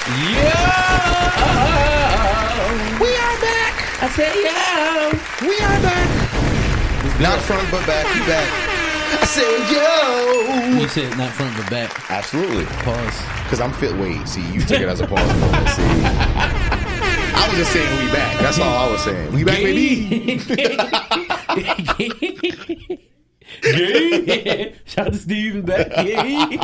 Yo! We are back. I said yo! We are back. Not front but back. We back. I said yo. You said not front but back. Absolutely. Pause. Because I'm fit. Wait, see, you took it as a pause. See, I was just saying we back. That's all I was saying. We back, baby. Gay. Shout out to Steven back. Gay.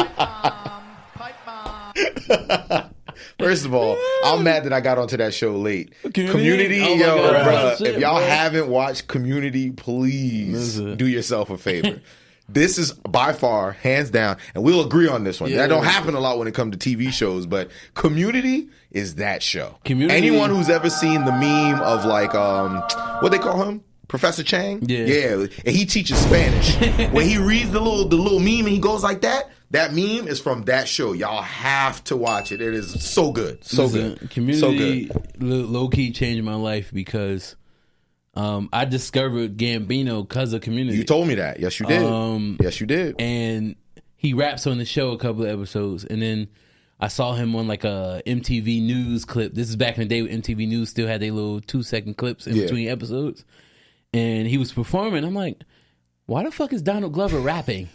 First of all, I'm mad that I got onto that show late. Community, Oh yo, God, bro. shit, If y'all bro. haven't watched Community, please do yourself a favor. This is by far, hands down, and we'll agree on this one. Yeah. That don't happen a lot when it comes to TV shows, but Community is that show. Community. Anyone who's ever seen the meme of like, what they call him? Professor Chang? Yeah. And he teaches Spanish. When he reads the little meme and he goes like that meme is from that show. Y'all have to watch it. It is so good. So Listen, good. Community So good. low-key changed my life because I discovered Gambino because of Community. You told me that. Yes, you did. Yes, you did. And he raps on the show a couple of episodes. And then I saw him on like a MTV News clip. This is back in the day when MTV News still had their little 2-second clips in between episodes. And he was performing. I'm like, why the fuck is Donald Glover rapping?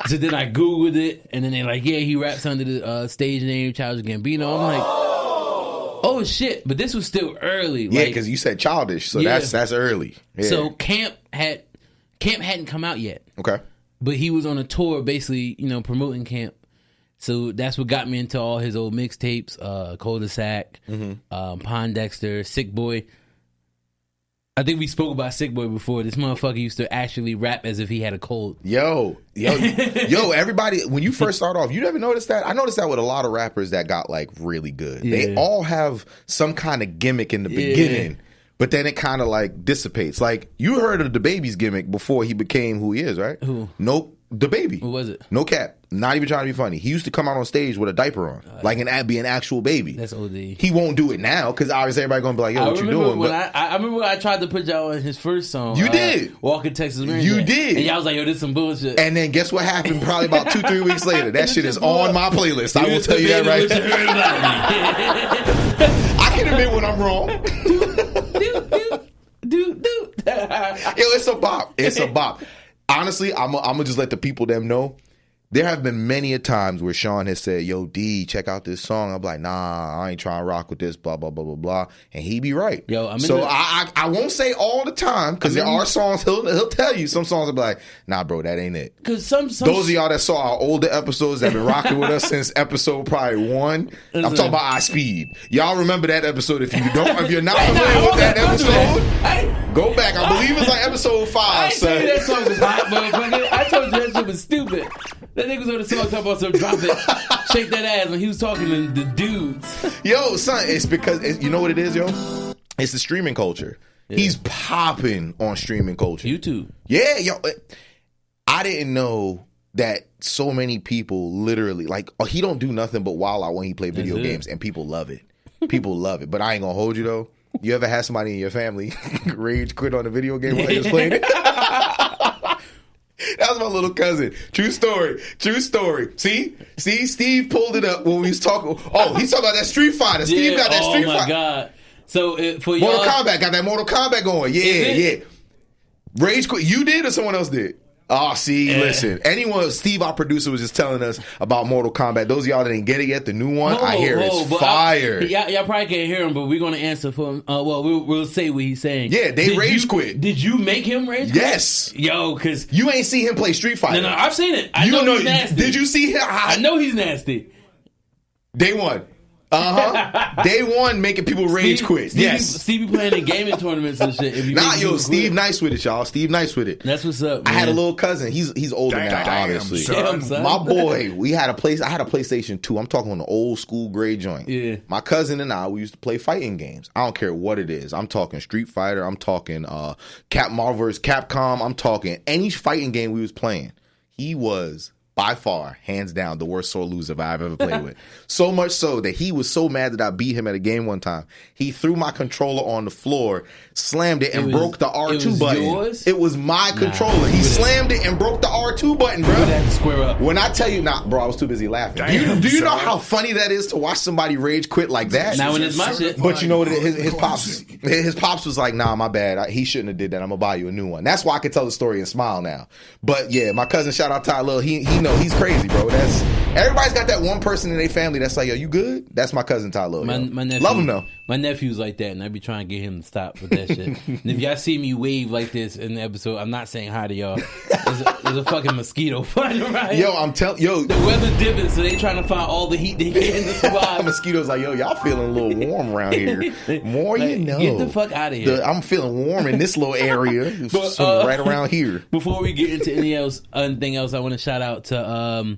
So then I Googled it, and then they're like, yeah, he raps under the stage name Childish Gambino. I'm like, oh shit! But this was still early. Yeah, like, because you said childish, so Yeah. that's early. Yeah. So Camp hadn't come out yet, Okay. but he was on a tour, basically, promoting Camp. So that's what got me into all his old mixtapes, Cul-de-sac, Pond Dexter, Sick Boy. I think we spoke about Sick Boy before. This motherfucker used to actually rap as if he had a cold. Yo, everybody, when you first start off, you never noticed that? I noticed that with a lot of rappers that got like really good. Yeah. They all have some kind of gimmick in the beginning, but then it kind of like dissipates. Like you heard of the Baby's gimmick before he became who he is, right? Who? No, the Baby. What was it? No cap. Not even trying to be funny. He used to come out on stage with a diaper on, like be an actual baby. That's OD. He won't do it now because obviously everybody gonna be like, "Yo, what you doing?" When I remember when I tried to put y'all on his first song. You did. Walking Texas Ranger. You did. And y'all was like, yo, this some bullshit. And then guess what happened? Probably about 2-3 weeks later, that shit is on my playlist. I will tell you that right now. I can admit when I'm wrong. Dude. Yo, it's a bop. It's a bop. Honestly, I'm gonna just let the people them know. There have been many a times where Shawn has said, yo, D, check out this song. I'm like, nah, I ain't trying to rock with this, blah, blah, blah, blah, blah. And he be right. Yo, I won't say all the time, because there are songs, he'll tell you, some songs will be like, nah, bro, that ain't it. Because some Those of y'all that saw our older episodes that have been rocking with us since episode probably 1, I'm talking about our speed. Y'all remember that episode. If you're not familiar with that episode, go back. I believe it's like episode 5. I ain't saying that song was hot, motherfucker. I told you that shit was stupid. That nigga was on the song talking about some drop it, shake that ass when he was talking to the dudes. Yo, son, it's because, you know what it is, yo? It's the streaming culture. Yeah. He's popping on streaming culture. YouTube. Yeah, yo. I didn't know that so many people literally, like, he don't do nothing but wild out when he play video games, and people love it. People love it. But I ain't gonna hold you, though. You ever had somebody in your family rage quit on a video game while he was playing it? That was my little cousin. True story. See, Steve pulled it up when we was talking. Oh, he's talking about that Street Fighter. Steve got that Street Fighter. Oh my God. So for y'all, Mortal Kombat got that Mortal Kombat going. Yeah. Rage quit. You did or someone else did? Oh, see, listen. Steve, our producer, was just telling us about Mortal Kombat. Those of y'all that didn't get it yet, the new one, I hear it's fire. Y'all probably can't hear him, but we're going to answer for him. We'll say what he's saying. Yeah, they rage quit. Did you make him rage quit? Yes. Yo, because... You ain't see him play Street Fighter. No, I've seen it. I know he's nasty. Did you see him? I know he's nasty. Day one. Day one making people rage quit. Yes. Steve be playing in gaming tournaments and shit. Steve nice with it, y'all. Steve nice with it. That's what's up, man. I had a little cousin. He's older now, obviously. Son. My boy, I had a PlayStation 2. I'm talking on the old school gray joint. Yeah. My cousin and I, we used to play fighting games. I don't care what it is. I'm talking Street Fighter. I'm talking Marvel vs. Capcom. I'm talking any fighting game we was playing. He was by far, hands down, the worst sore loser I've ever played with. So much so that he was so mad that I beat him at a game one time. He threw my controller on the floor, slammed it, and broke the R2 button. Yours? It was my controller. He slammed it and broke the R2 button, bro. You would have to square up. When I tell you, bro, I was too busy laughing. Damn, do you know how funny that is to watch somebody rage quit like that? Now when it's my shit. But you know what? His pops was like, nah, my bad. He shouldn't have did that. I'm gonna buy you a new one. That's why I can tell the story and smile now. But yeah, my cousin, shout out Tyler, he know he's crazy, bro. That's everybody's got that one person in their family that's like, yo, you good? That's my cousin Tyler. My nephew, love him though. My nephew's like that, and I be trying to get him to stop with that shit. And if y'all see me wave like this in the episode, I'm not saying hi to y'all. There's a fucking mosquito flying around. Yo, I'm telling the weather dipping, so they trying to find all the heat they can to survive. Mosquitoes like, yo, y'all feeling a little warm around here. More like, you know. Get the fuck out of here. I'm feeling warm in this little area. But, right around here. Before we get into anything else, I want to shout out to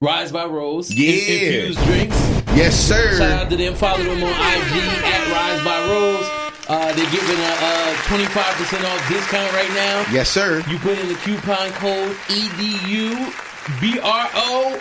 Rise by Rose. Yeah. Infused drinks. Yes, sir. Shout out to them. Follow them on IG at Rise by Rose. They're giving a 25% off discount right now. Yes, sir. You put in the coupon code EDUBROPOD.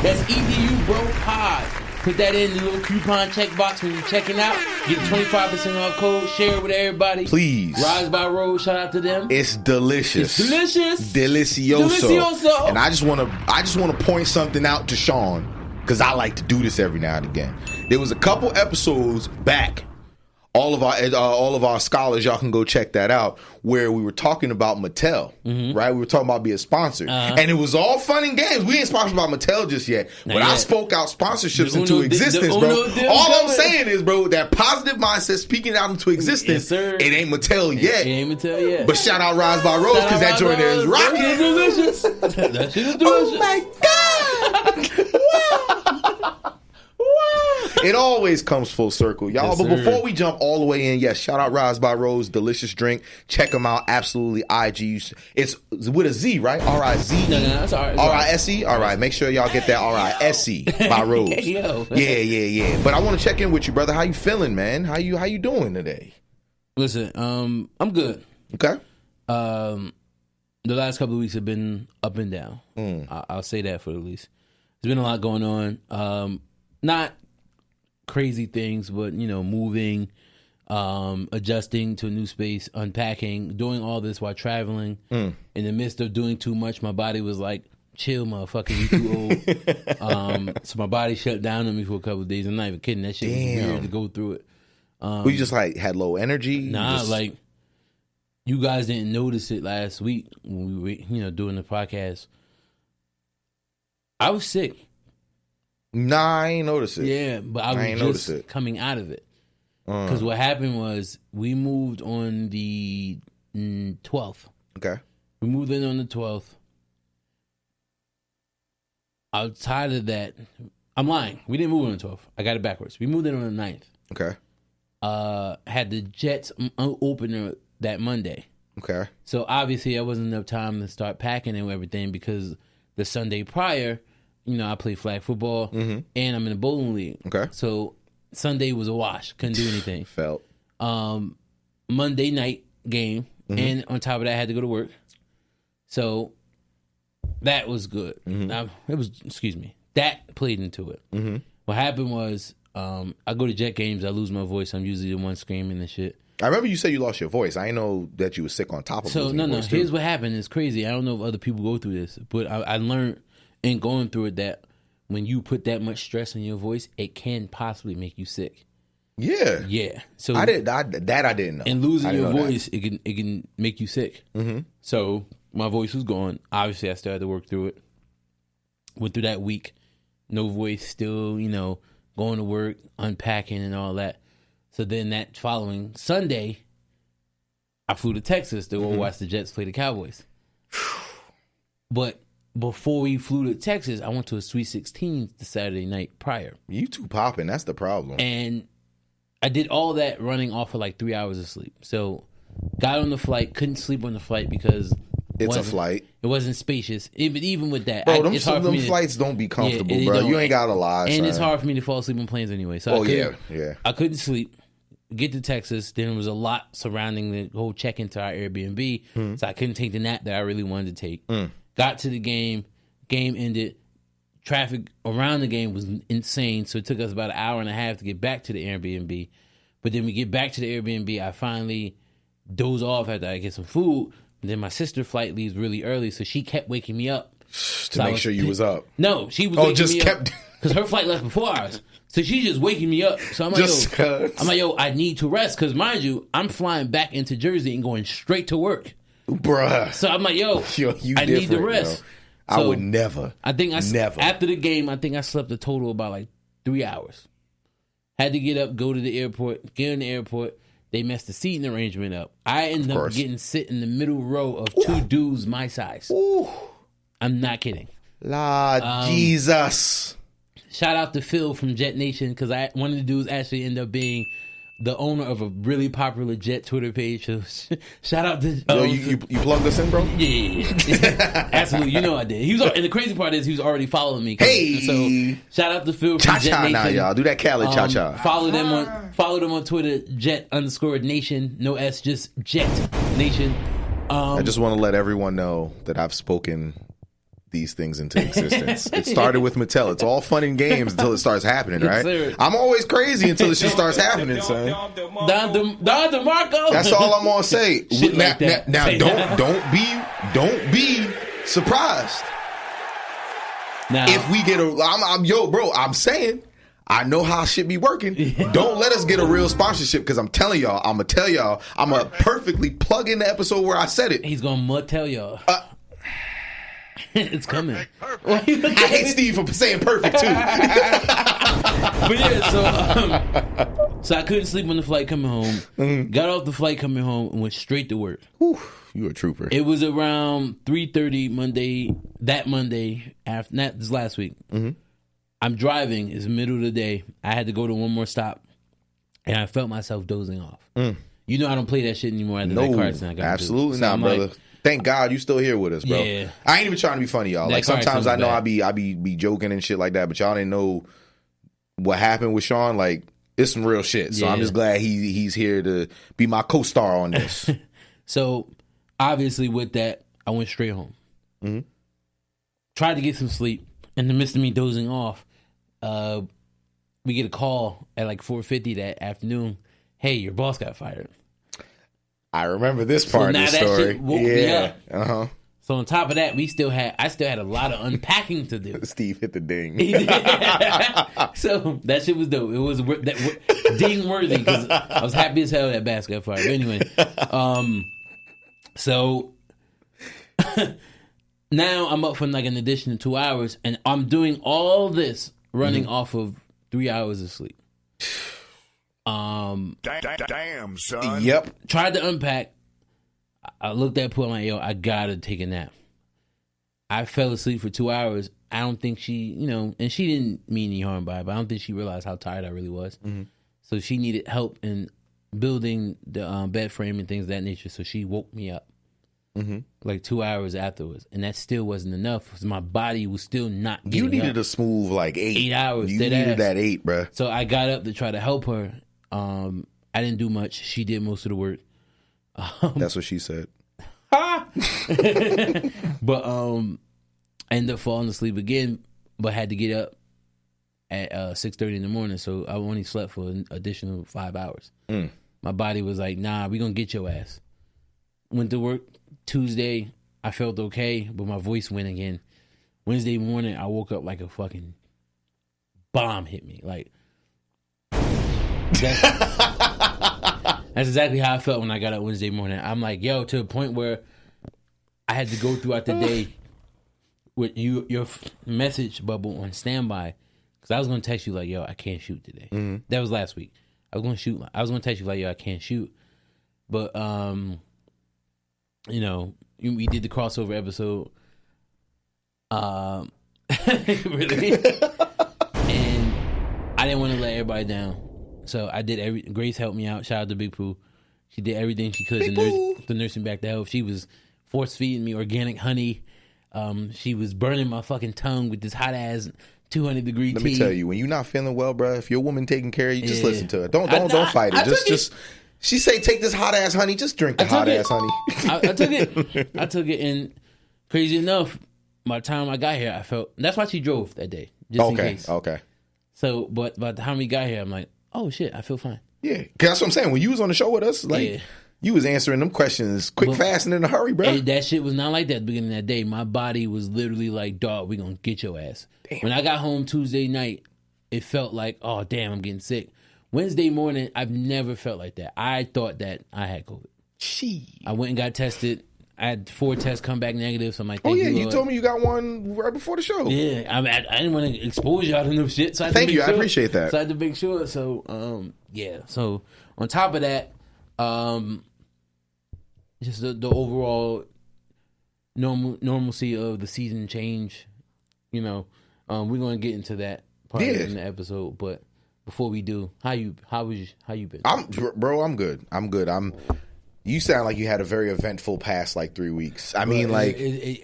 That's EDUBROPOD. Put that in the little coupon checkbox when you're checking out. Get 25% off code. Share it with everybody. Please. Rise by Rose. Shout out to them. It's delicious. It's delicious. Delicioso. And I just want to point something out to Shawn, because I like to do this every now and again. There was a couple episodes back. All of our scholars, y'all can go check that out, where we were talking about Mattel, right? We were talking about being sponsored. And it was all fun and games. We ain't sponsored by Mattel just yet. But I spoke out sponsorships into existence, bro. All I'm saying is, bro, that positive mindset speaking out into existence, it ain't Mattel yet. It ain't Mattel yet. But shout out Rise by Rose, because that joint there is rocking. That shit is delicious. That shit is delicious. Oh, my God. Wow. It always comes full circle, y'all. Yes, but sir. before we jump all the way in, yes, shout out Rise by Rose, delicious drink. Check them out, absolutely. IG, it's with a Z, right? R-I-Z-E? No, that's all right. R-I-S-E? All right, make sure y'all get that R-I-S-E by Rose. Yo. Yeah. But I want to check in with you, brother. How you feeling, man? How you doing today? Listen, I'm good. Okay. The last couple of weeks have been up and down. I'll say that for the least. There's been a lot going on. Not crazy things, but moving, adjusting to a new space, unpacking, doing all this while traveling. In the midst of doing too much, my body was like, chill, motherfucker, you too old. So my body shut down on me for a couple of days. I'm not even kidding. That shit was weird to go through it. You just had low energy? Nah, like you guys didn't notice it last week when we were doing the podcast. I was sick. Nah, I ain't noticed it. Yeah, but I was just coming out of it. Because what happened was we moved on the 12th. Okay. We moved in on the 12th. Outside of that, I'm lying. We didn't move on the 12th. I got it backwards. We moved in on the 9th. Okay. Had the Jets opener that Monday. Okay. So obviously, there wasn't enough time to start packing and everything because the Sunday prior, I play flag football and I'm in a bowling league. Okay. So Sunday was a wash. Couldn't do anything. Felt. Monday night game. And on top of that, I had to go to work. So that was good. That played into it. What happened was I go to Jet games. I lose my voice. I'm usually the one screaming and shit. I remember you said you lost your voice. I didn't know that you were sick on top of it. So, no. Here's what happened. It's crazy. I don't know if other people go through this, but I learned in going through it that when you put that much stress on your voice, it can possibly make you sick. Yeah. Yeah. So I didn't know. And losing your voice, it can make you sick. So my voice was gone. Obviously, I started to work through it. Went through that week. No voice, still, going to work, unpacking and all that. So then that following Sunday, I flew to Texas to go watch the Jets play the Cowboys. But before we flew to Texas, I went to a Sweet 16 the Saturday night prior. You too popping. That's the problem. And I did all that running off of like 3 hours of sleep. So got on the flight, couldn't sleep on the flight because it's a flight. It wasn't spacious. Even with that, bro, them flights don't be comfortable, bro. You ain't gotta lie. And son. it's hard for me to fall asleep on planes anyway. So I couldn't sleep. Get to Texas, then there was a lot surrounding the whole check-in to our Airbnb, so I couldn't take the nap that I really wanted to take. Got got to the game ended. Traffic around the game was insane, so it took us about an hour and a half to get back to the Airbnb. But then we get back to the Airbnb, I finally doze off after I get some food. And then my sister's flight leaves really early, so she kept waking me up. To make sure you was up. No, she was waking me up. Because her flight left before ours. So she's just waking me up. So I'm like, yo, I need to rest. Because mind you, I'm flying back into Jersey and going straight to work. Bruh. So I'm like, yo, I need to rest. Bro. I would never. Never. After the game, I think I slept a total of about like 3 hours. Had to get up, go to the airport, get in the airport. They messed the seating arrangement up. I ended up getting sit in the middle row of two dudes my size. Ooh. I'm not kidding. Jesus. Shout out to Phil from Jet Nation, because one of the dudes actually ended up being the owner of a really popular Jet Twitter page. So shout out to you plugged us in, bro? Yeah. Absolutely. You know I did. And the crazy part is he was already following me. Hey. So shout out to Phil from Jet Nation. Now, y'all. Do that Khaled cha-cha. Follow them on Twitter, Jet_Nation. No S, just Jet Nation. I just want to let everyone know that I've spoken these things into existence. It started with Mattel. It's all fun and games until it starts happening, right? Sir. I'm always crazy until the shit starts happening, son. Don DeMarco. That's all I'm gonna say. Now don't be surprised. Now, if we get I'm saying, I know how shit be working. Don't let us get a real sponsorship, because I'm telling y'all, I'm gonna tell y'all, I'm gonna perfectly plug in the episode where I said it. He's gonna tell y'all. It's coming. I hate Steve for saying perfect too. But yeah, so I couldn't sleep on the flight coming home. Mm-hmm. Got off the flight coming home and went straight to work. Whew, you a trooper. It was around 3:30 Monday. After that, this last week. Mm-hmm. I'm driving. It's the middle of the day. I had to go to one more stop, and I felt myself dozing off. You know I don't play that shit anymore after that car accident. Absolutely not, brother. Thank God you still here with us, bro. Yeah. I ain't even trying to be funny, y'all. Like sometimes I know I be joking and shit like that, but y'all didn't know what happened with Shawn. Like, it's some real shit. So I'm just glad he's here to be my co-star on this. So obviously with that, I went straight home. Mm-hmm. Tried to get some sleep. In the midst of me dozing off, we get a call at like 4:50 that afternoon. Hey, your boss got fired. I remember this part of the story. Yeah. Uh-huh. So on top of that, I still had a lot of unpacking to do. Steve hit the ding. So that shit was dope. It was ding worthy, because I was happy as hell that bass got fired. But anyway, so now I'm up for like an additional 2 hours, and I'm doing all this running off of 3 hours of sleep. Damn, son. Yep. Tried to unpack. I looked at Pooh. I'm like, yo, I gotta take a nap. I fell asleep for 2 hours. I don't think she, and she didn't mean any harm by it, but I don't think she realized how tired I really was. Mm-hmm. So she needed help in building the bed frame and things of that nature. So she woke me up like 2 hours afterwards, and that still wasn't enough because my body was still not getting You needed up. A smooth like 8 hours. You needed that 8, bro. So I got up to try to help her. I didn't do much. She did most of the work. That's what she said. But I ended up falling asleep again, but had to get up at 6:30 in the morning. So I only slept for an additional 5 hours. My body was like, nah, we gonna get your ass. Went to work Tuesday. I felt okay, but my voice went again. Wednesday morning, I woke up like a fucking bomb hit me. Like, that's exactly how I felt when I got up Wednesday morning. I'm like, yo, to a point where I had to go throughout the day with your message bubble on standby, because I was going to text you like, yo, I can't shoot today. Mm-hmm. That was last week. I was going to text you like, yo, I can't shoot. But, we did the crossover episode. Really? And I didn't want to let everybody down. So I did Grace helped me out. Shout out to Big Pooh. She did everything she could to nurse me back to health. She was force feeding me organic honey. She was burning my fucking tongue with this hot ass 200-degree tea. Let me tell you, when you're not feeling well, bro, if your woman taking care of you, just listen to her. Don't fight it. Just she say take this hot ass honey. Just drink the hot ass honey. I took it. And crazy enough, by the time I got here, I felt that's why she drove that day, just in case. Okay. So, but by the time we got here, I'm like, oh shit, I feel fine. Yeah, because that's what I'm saying. When you was on the show with us, like you was answering them questions quick, fast, and in a hurry, bro. That shit was not like that at the beginning of that day. My body was literally like, dog, we gonna get your ass. Damn. When I got home Tuesday night, it felt like, oh damn, I'm getting sick. Wednesday morning, I've never felt like that. I thought that I had COVID. I went and got tested. I had 4 tests come back negative, so I'm like, you told me you got one right before the show. Yeah, I didn't want to expose y'all to no shit. So I Thank you, I appreciate that. So I had to make sure. So, So on top of that, just the overall normalcy of the season change. You know, we're gonna get into that part in the episode, but before we do, how you been? I'm good. You sound like you had a very eventful past like 3 weeks. I mean, like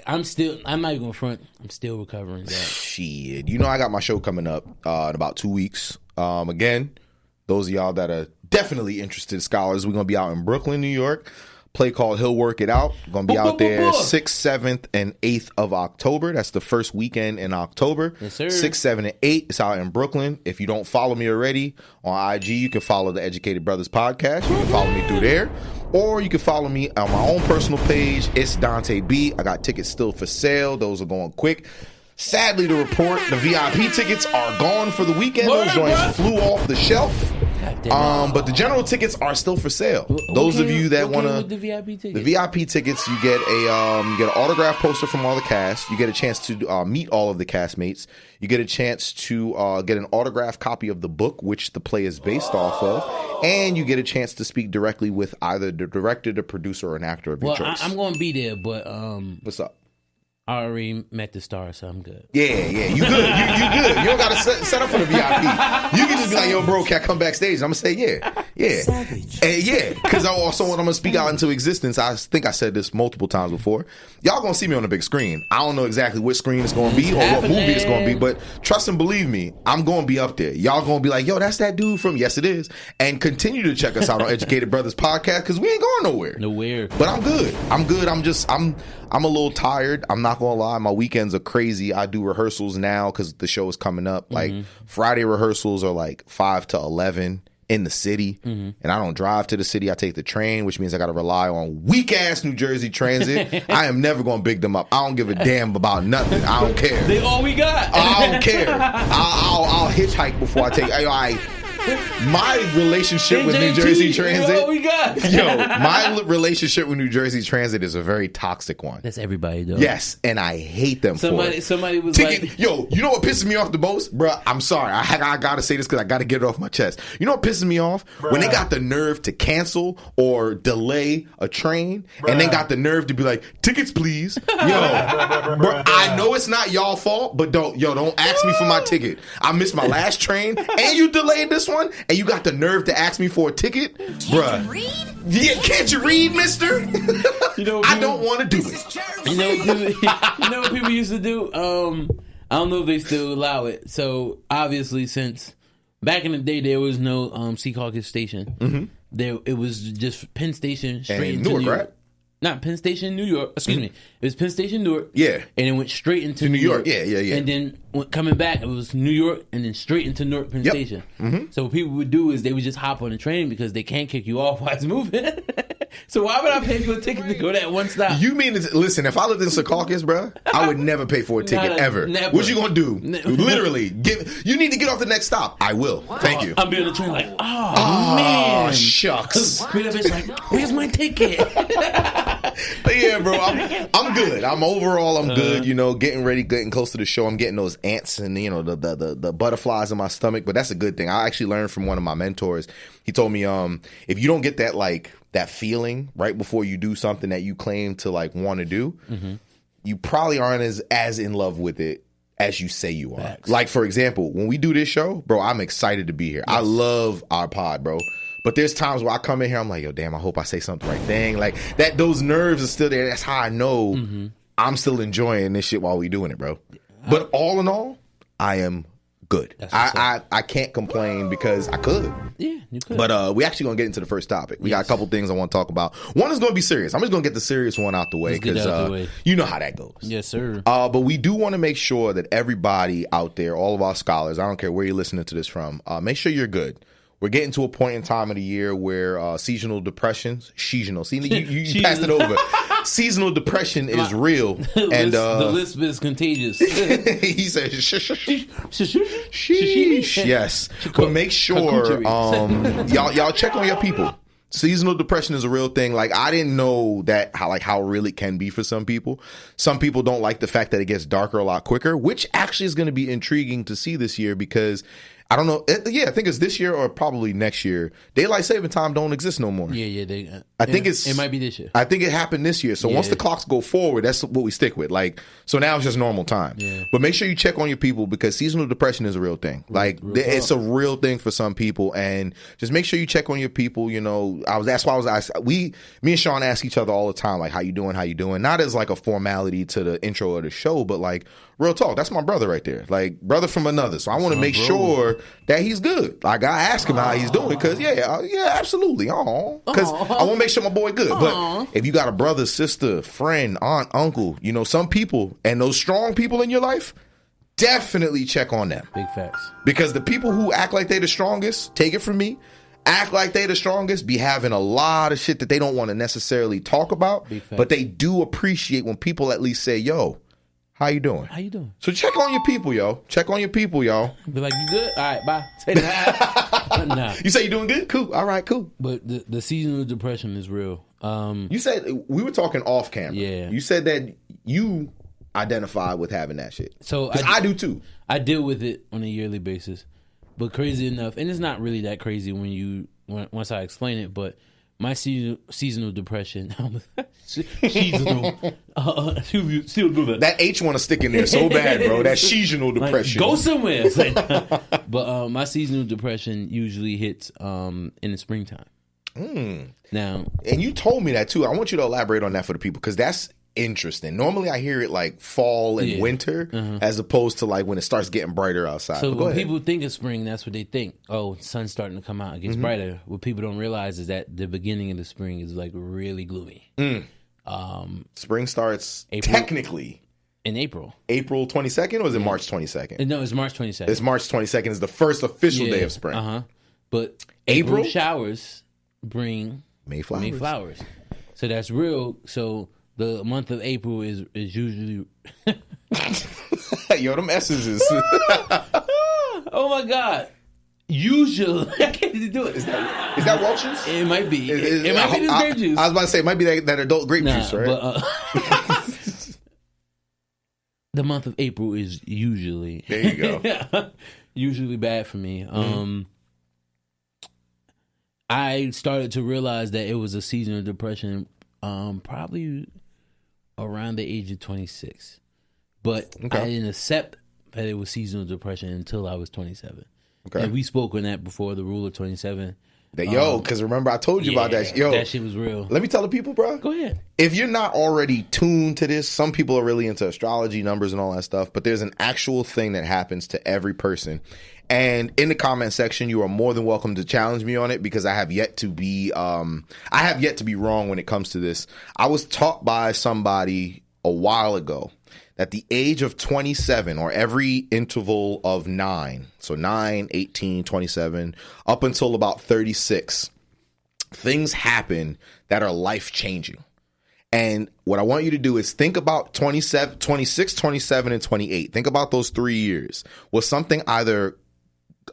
I'm not even gonna front. I'm still recovering. That. Shit, you know, I got my show coming up in about 2 weeks. Again, those of y'all that are definitely interested scholars, we're gonna be out in Brooklyn, New York. Play called He'll Work It Out. Gonna be out there 6th, 7th, and 8th of October. That's the first weekend in October. Yes, sir. 6, 7, and 8. It's out in Brooklyn. If you don't follow me already on IG, you can follow the Educated Brothers Podcast. You can follow me through there. Or you can follow me on my own personal page. It's Dante B. I got tickets still for sale. Those are going quick. Sadly to report, the VIP tickets are gone for the weekend. Those joints flew off the shelf. But the general tickets are still for sale. Those of you that want to, the VIP tickets, you get an autograph poster from all the cast. You get a chance to meet all of the castmates. You get a chance to get an autographed copy of the book, which the play is based off of, and you get a chance to speak directly with either the director, the producer, or an actor of your choice. I'm going to be there, but what's up? I already met the star, so I'm good. Yeah, you good. You good. You don't got to set up for the VIP. You can just be like, yo, bro, can I come backstage? I'm going to say, yeah. Savage. Because I also want to speak out into existence. I think I said this multiple times before. Y'all going to see me on the big screen. I don't know exactly which screen it's going to be or what movie it's going to be, but trust and believe me, I'm going to be up there. Y'all going to be like, yo, that's that dude from, yes, it is. And continue to check us out on Educated Brothers Podcast because we ain't going nowhere. Nowhere. But I'm good. I'm a little tired. I'm not gonna lie, my weekends are crazy. I do rehearsals now because the show is coming up. Like Friday rehearsals are like 5 to 11 in the city, and I don't drive to the city. I take the train, which means I got to rely on weak ass New Jersey Transit. I am never gonna big them up. I don't give a damn about nothing. I don't care. They all we got. I don't care. I'll hitchhike before I take. My relationship with New Jersey Transit. What we got? My relationship with New Jersey Transit is a very toxic one. That's everybody, though. Yes, and I hate them for it. Somebody was like, yo, you know what pisses me off the most? Bruh, I'm sorry. I got to say this because I got to get it off my chest. You know what pisses me off? Bruh. When they got the nerve to cancel or delay a train and then got the nerve to be like, tickets, please. Yo, bruh, I know it's not y'all fault, but don't ask me for my ticket. I missed my last train and you delayed this one and you got the nerve to ask me for a ticket? Bruh. Can't you read, mister? I don't want to do it. You know what people used to do? I don't know if they still allow it. So obviously, since back in the day there was no Secaucus station, it was just Penn Station straight into Newark, New York. right? Not Penn Station, New York. Excuse me. It was Penn Station, Newark. Yeah. And it went straight into New York. Yeah. And then coming back, it was New York and then straight into Newark Penn Station. So what people would do is they would just hop on the train because they can't kick you off while it's moving. So why would I pay for a ticket to go that one stop? You mean, listen, if I lived in Secaucus, bro, I would never pay for a ticket ever. Never. What you gonna do? Literally, you need to get off the next stop. I will. Thank you. I'm being on the train like, man. Shucks. Bitch like, where's my ticket? But yeah, bro, I'm good. I'm good. You know, getting close to the show. I'm getting those ants and the butterflies in my stomach. But that's a good thing. I actually learned from one of my mentors. He told me, if you don't get that feeling right before you do something that you claim to want to do, you probably aren't as in love with it as you say you are. Facts. Like, for example, when we do this show, bro, I'm excited to be here. Yes. I love our pod, bro. But there's times where I come in here, I'm like, yo, damn, I hope I say something right thing. Like that, those nerves are still there. That's how I know I'm still enjoying this shit while we doing it, bro. But all in all, I am good. I can't complain because I could. Yeah, you could. But we actually going to get into the first topic. We got a couple things I want to talk about. One is going to be serious. I'm just going to get the serious one out the way because you know how that goes. Yes, sir. But we do want to make sure that everybody out there, all of our scholars, I don't care where you're listening to this from, make sure you're good. We're getting to a point in time of the year where seasonal depressions, seasonal. See, you passed it over. Seasonal depression is real, and the lisp is contagious. He said, "Sheesh." Yes, but make sure y'all check on your people. Seasonal depression is a real thing. Like, I didn't know that how real it can be for some people. Some people don't like the fact that it gets darker a lot quicker, which actually is going to be intriguing to see this year because. I don't know. I think it's this year or probably next year. Daylight saving time don't exist no more. Yeah. I think it might be this year. I think it happened this year. So once the clocks go forward, that's what we stick with. Like, so now it's just normal time. Yeah. But make sure you check on your people because seasonal depression is a real thing. Like, it's a real thing for some people, and just make sure you check on your people. You know, that's why I was asked. Me and Shawn ask each other all the time, like, how you doing? Not as like a formality to the intro of the show, but like. Real talk, that's my brother right there. Like, brother from another. So I want to make sure that he's good. Like, I ask him how he's doing because, yeah, absolutely. Because I want to make sure my boy good. But if you got a brother, sister, friend, aunt, uncle, you know, some people, and those strong people in your life, definitely check on them. Big facts. Because the people who act like they the strongest, take it from me, act like they the strongest, be having a lot of shit that they don't want to necessarily talk about. But they do appreciate when people at least say, yo, how you doing? So check on your people, yo. Be like, you good? All right, bye. Say that. Nah. You say you doing good? Cool. All right, cool. But the seasonal depression is real. You said, we were talking off camera. Yeah. You said that you identify with having that shit. So I do too. I deal with it on a yearly basis. But crazy enough, and it's not really that crazy once I explain it, but my seasonal depression, seasonal, that H want to stick in there so bad, bro. That seasonal depression. Like, go somewhere. But my seasonal depression usually hits in the springtime. Now, and you told me that too. I want you to elaborate on that for the people because that's interesting. Normally, I hear it like fall and winter, as opposed to like when it starts getting brighter outside. So when people think of spring, that's what they think. Oh, sun's starting to come out; it gets brighter. What people don't realize is that the beginning of the spring is like really gloomy. Spring starts technically in April. April 22nd, or is it March 22nd? No, it's March 22nd. It's March 22nd is the first official day of spring. But April showers bring May flowers. So that's real. So the month of April is usually yo, them S's is oh my God. Usually I can't even do it. Is that Welch's? It might be. It might be this grape juice. I was about to say it might be that adult grape juice, right? But, the month of April is usually there you go. Usually bad for me. I started to realize that it was a seasonal depression probably around the age of 26. But I didn't accept that it was seasonal depression until I was 27. Okay. And we spoke on that before, the rule of 27. Because remember I told you about that. Yo, that shit was real. Let me tell the people, bro. Go ahead. If you're not already tuned to this, some people are really into astrology, numbers, and all that stuff. But there's an actual thing that happens to every person. And in the comment section, you are more than welcome to challenge me on it because I have yet to be wrong when it comes to this. I was taught by somebody a while ago that the age of 27, or every interval of 9, so 9, 18, 27, up until about 36, things happen that are life-changing. And what I want you to do is think about 26, 27, and 28. Think about those 3 years. Was something either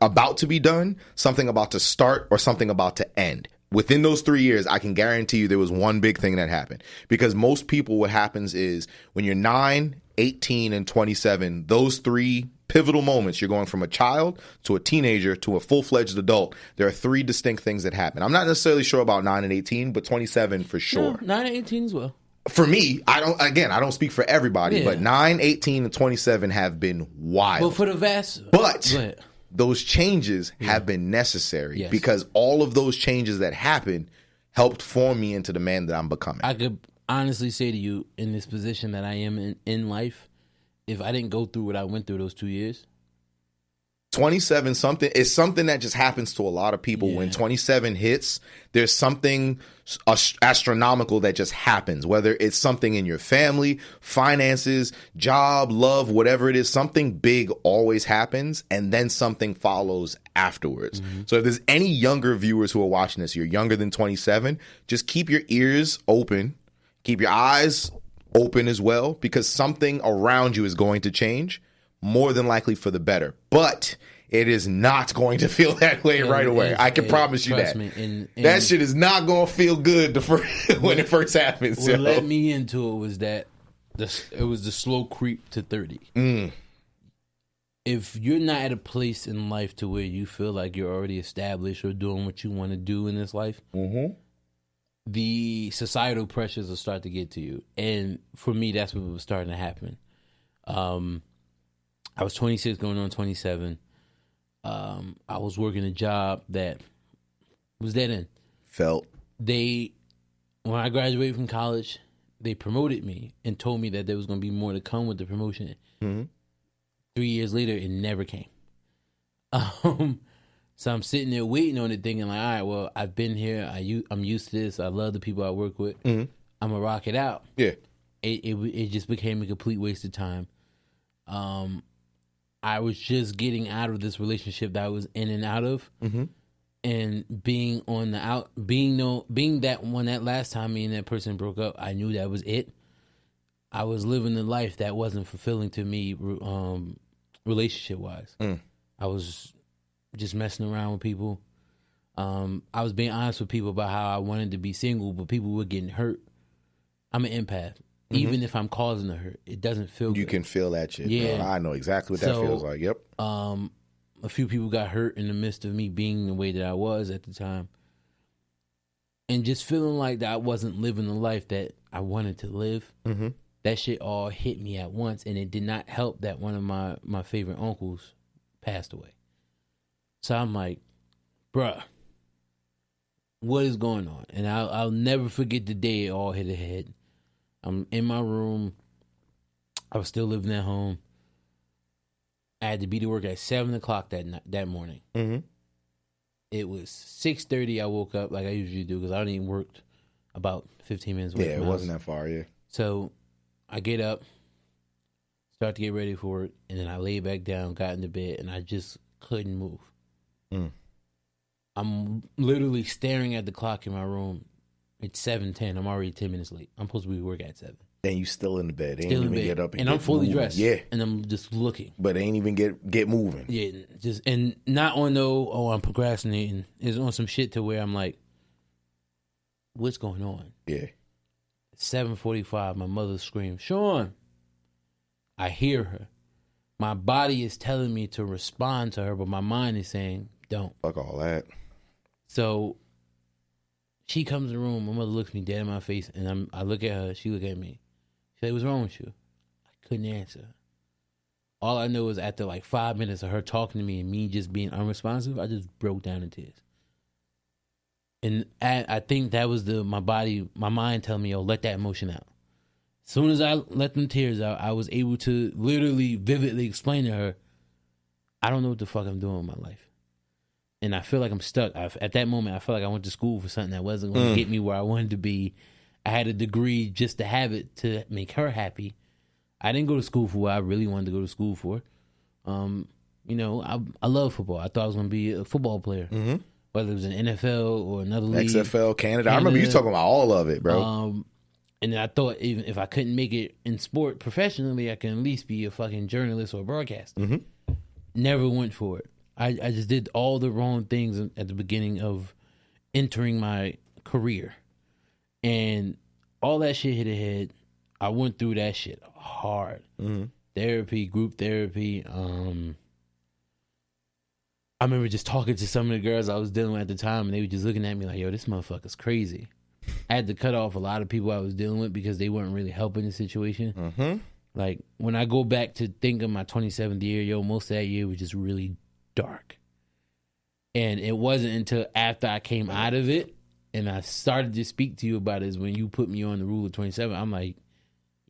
about to be done, something about to start, or something about to end? Within those 3 years, I can guarantee you there was one big thing that happened. Because most people, what happens is when you're 9, 18, and 27, those 3 pivotal moments, you're going from a child to a teenager to a full-fledged adult. There are 3 distinct things that happen. I'm not necessarily sure about 9 and 18, but 27 for sure. 9 and 18 as well. For me, I don't speak for everybody, but 9, 18, and 27 have been wild. But for the vast... But those changes have been necessary because all of those changes that happened helped form me into the man that I'm becoming. I could honestly say to you, in this position that I am in life, if I didn't go through what I went through those 2 years, 27 something is something that just happens to a lot of people. When 27 hits, there's something astronomical that just happens, whether it's something in your family, finances, job, love, whatever it is. Something big always happens, and then something follows afterwards. So if there's any younger viewers who are watching this, you're younger than 27, just keep your ears open, keep your eyes open as well, because something around you is going to change, more than likely for the better. But it is not going to feel that way right away. I can promise you that. And that shit is not going to feel good when it first happens. What led me into it was that it was the slow creep to 30. If you're not at a place in life to where you feel like you're already established or doing what you want to do in this life, the societal pressures will start to get to you. And for me, that's what was starting to happen. I was 26 going on 27. I was working a job that was dead end. When I graduated from college, they promoted me and told me that there was going to be more to come with the promotion. 3 years later, it never came. So I'm sitting there waiting on it, thinking like, all right, well, I've been here. I'm used to this. I love the people I work with. I'm gonna rock it out. Yeah. It just became a complete waste of time. I was just getting out of this relationship that I was in and out of, and being on the out, being that when that last time me and that person broke up, I knew that was it. I was living a life that wasn't fulfilling to me, relationship wise. I was just messing around with people. I was being honest with people about how I wanted to be single, but people were getting hurt. I'm an empath. Even if I'm causing the hurt, it doesn't feel good. You can feel that shit. Yeah. Bro. I know exactly what that feels like. Yep. A few people got hurt in the midst of me being the way that I was at the time. And just feeling like that I wasn't living the life that I wanted to live. That shit all hit me at once. And it did not help that one of my favorite uncles passed away. So I'm like, bruh, what is going on? And I'll never forget the day it all hit ahead. I'm in my room. I was still living at home. I had to be to work at 7 o'clock that morning. It was 6:30. I woke up like I usually do because I only worked about 15 minutes away. Yeah, it wasn't that far. Yeah. So I get up, start to get ready for work, and then I lay back down, got into bed, and I just couldn't move. I'm literally staring at the clock in my room. It's 7:10. I'm already 10 minutes late. I'm supposed to be at work at 7. And you still in the bed. They still ain't in even bed. Get up and I'm fully moving. dressed. Yeah. And I'm just looking. But they ain't even get moving. Yeah. And not on I'm procrastinating. It's on some shit to where I'm like, what's going on? Yeah. 7:45, my mother screams, Shawn. I hear her. My body is telling me to respond to her, but my mind is saying, don't. Fuck all that. So she comes in the room. My mother looks me dead in my face, and I look at her. She look at me. She like, what's wrong with you? I couldn't answer. All I know is after like 5 minutes of her talking to me and me just being unresponsive, I just broke down in tears. And I think that was my mind telling me, let that emotion out. As soon as I let them tears out, I was able to literally, vividly explain to her, I don't know what the fuck I'm doing with my life. And I feel like I'm stuck. At that moment, I felt like I went to school for something that wasn't going to get me where I wanted to be. I had a degree just to have it to make her happy. I didn't go to school for what I really wanted to go to school for. I love football. I thought I was going to be a football player. Whether it was an NFL or another league. XFL, Canada. I remember you talking about all of it, bro. And then I thought even if I couldn't make it in sport professionally, I can at least be a fucking journalist or a broadcaster. Never went for it. I just did all the wrong things at the beginning of entering my career. And all that shit hit ahead. I went through that shit hard. Therapy, group therapy. I remember just talking to some of the girls I was dealing with at the time, and they were just looking at me like, yo, this motherfucker's crazy. I had to cut off a lot of people I was dealing with because they weren't really helping the situation. Like, when I go back to think of my 27th year, most of that year was just really dark. And it wasn't until after I came out of it and I started to speak to you about it is when you put me on the rule of 27. I'm like,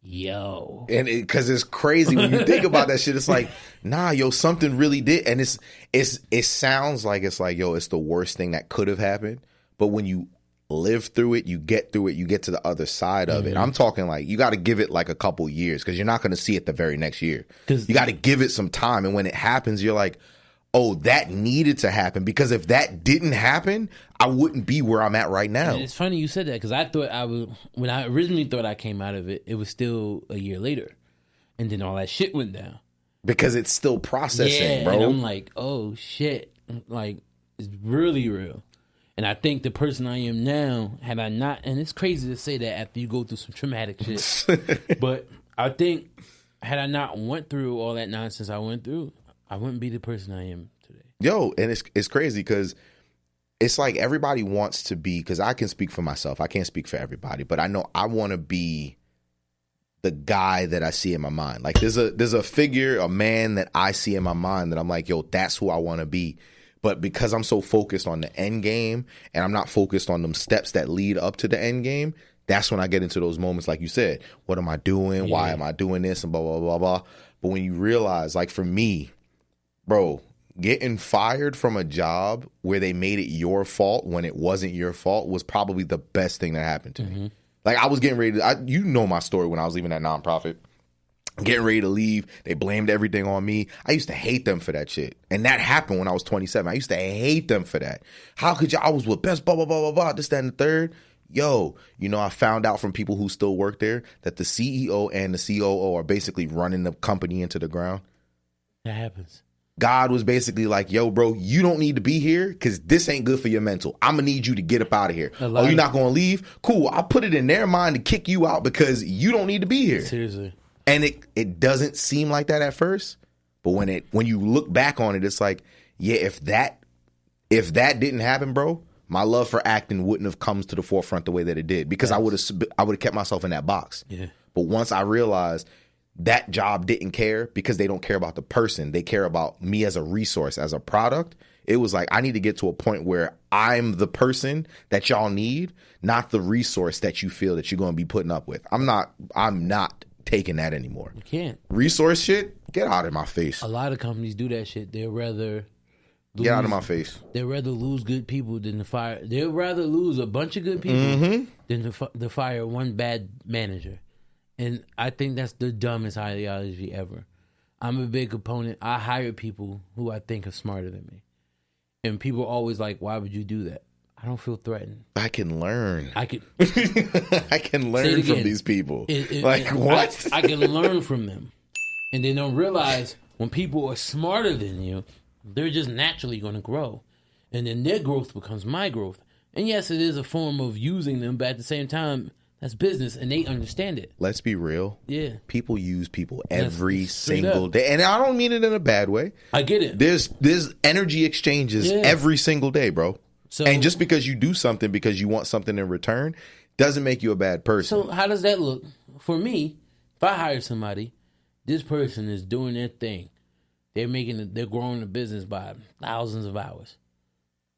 Yo. And because it's crazy when you think about that shit, it's like, nah, yo, something really did. And it sounds like it's like, yo, it's the worst thing that could have happened. But when you live through it, you get to the other side of it. I'm talking like you got to give it like a couple years because you're not going to see it the very next year. You got to give it some time. And when it happens, you're like, oh, that needed to happen, because if that didn't happen, I wouldn't be where I'm at right now. And it's funny you said that, because I thought when I originally thought I came out of it, it was still a year later. And then all that shit went down. Because it's still processing, bro. And I'm like, oh, shit. Like, it's really real. And I think the person I am now, had I not, and it's crazy to say that after you go through some traumatic shit, but I think had I not went through all that nonsense I went through, I wouldn't be the person I am today. Yo, and it's crazy because it's like everybody wants to be, because I can speak for myself. I can't speak for everybody, but I know I want to be the guy that I see in my mind. Like there's a figure, a man that I see in my mind that I'm like, yo, that's who I want to be. But because I'm so focused on the end game and I'm not focused on them steps that lead up to the end game, that's when I get into those moments like you said. What am I doing? Why am I doing this? And blah, blah, blah, blah. But when you realize, like for me, bro, getting fired from a job where they made it your fault when it wasn't your fault was probably the best thing that happened to me. Like I was getting ready to, you know my story when I was leaving that nonprofit. Getting ready to leave. They blamed everything on me. I used to hate them for that shit. And that happened when I was 27. I used to hate them for that. How could I was with best, blah, blah, blah, blah, blah, this, that, and the third. Yo, you know, I found out from people who still work there that the CEO and the COO are basically running the company into the ground. That happens. God was basically like, yo, bro, you don't need to be here because this ain't good for your mental. I'm going to need you to get up out of here. Oh, you're not going to leave? Cool. I'll put it in their mind to kick you out because you don't need to be here. Seriously. And it doesn't seem like that at first, but when you look back on it, it's like, yeah, if that didn't happen, bro, my love for acting wouldn't have come to the forefront the way that it did, because I would have kept myself in that box. Yeah. But once I realized that job didn't care, because they don't care about the person, they care about me as a resource, as a product. It was like, I need to get to a point where I'm the person that y'all need, not the resource that you feel that you're going to be putting up with. I'm not taking that anymore. You can't. Resource shit, get out of my face. A lot of companies do that shit. They'd rather get out of my face. They'd rather lose good people than to fire. They'd rather lose a bunch of good people than to fire one bad manager. And I think that's the dumbest ideology ever. I'm a big opponent. I hire people who I think are smarter than me. And people are always like, why would you do that? I don't feel threatened. I can learn. I can learn from these people. What? I can learn from them. And they don't realize when people are smarter than you, they're just naturally going to grow. And then their growth becomes my growth. And yes, it is a form of using them, but at the same time, that's business, and they understand it. Let's be real. Yeah. People use people every single day. And I don't mean it in a bad way. I get it. There's energy exchanges every single day, bro. So, and just because you do something because you want something in return doesn't make you a bad person. So how does that look? For me, if I hire somebody, this person is doing their thing. They're growing the business by thousands of hours.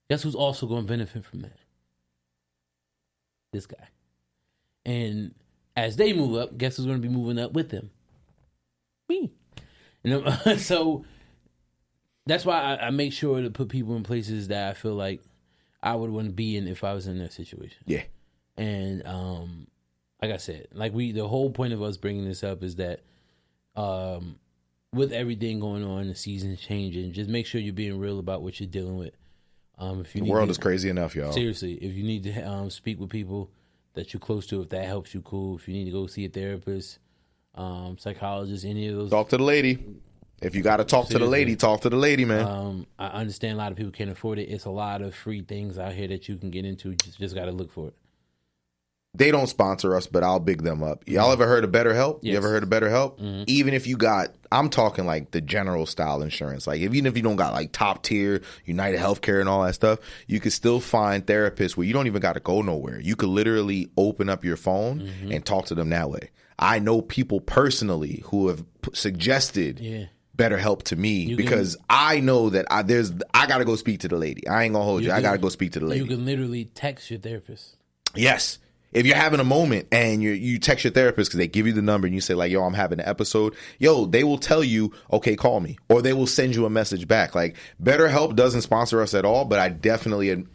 Guess who's also going to benefit from that? This guy. And as they move up, guess who's going to be moving up with them? Me. So that's why I make sure to put people in places that I feel like I would want to be in if I was in that situation. Yeah. And like I said, the whole point of us bringing this up is that with everything going on, the season's changing, just make sure you're being real about what you're dealing with. The world is crazy enough, y'all. Seriously, if you need to speak with people that you're close to, if that helps you, cool. If you need to go see a therapist, psychologist, any of those. Talk to the lady. If you got to talk to the lady, talk to the lady, man. I understand a lot of people can't afford it. It's a lot of free things out here that you can get into. Just got to look for it. They don't sponsor us, but I'll big them up. Y'all ever heard of BetterHelp? Yes. You ever heard of BetterHelp? Mm-hmm. Even if you got, I'm talking like the general style insurance. Like even if you don't got like top tier, United Healthcare and all that stuff, you can still find therapists where you don't even got to go nowhere. You could literally open up your phone and talk to them that way. I know people personally who have suggested BetterHelp to me because I know that I got to go speak to the lady. I ain't going to hold you. I got to go speak to the lady. You can literally text your therapist. Yes. if you're having a moment and you text your therapist because they give you the number and you say like, yo, I'm having an episode, they will tell you, okay, call me, or they will send you a message back. Like, BetterHelp doesn't sponsor us at all, but I definitely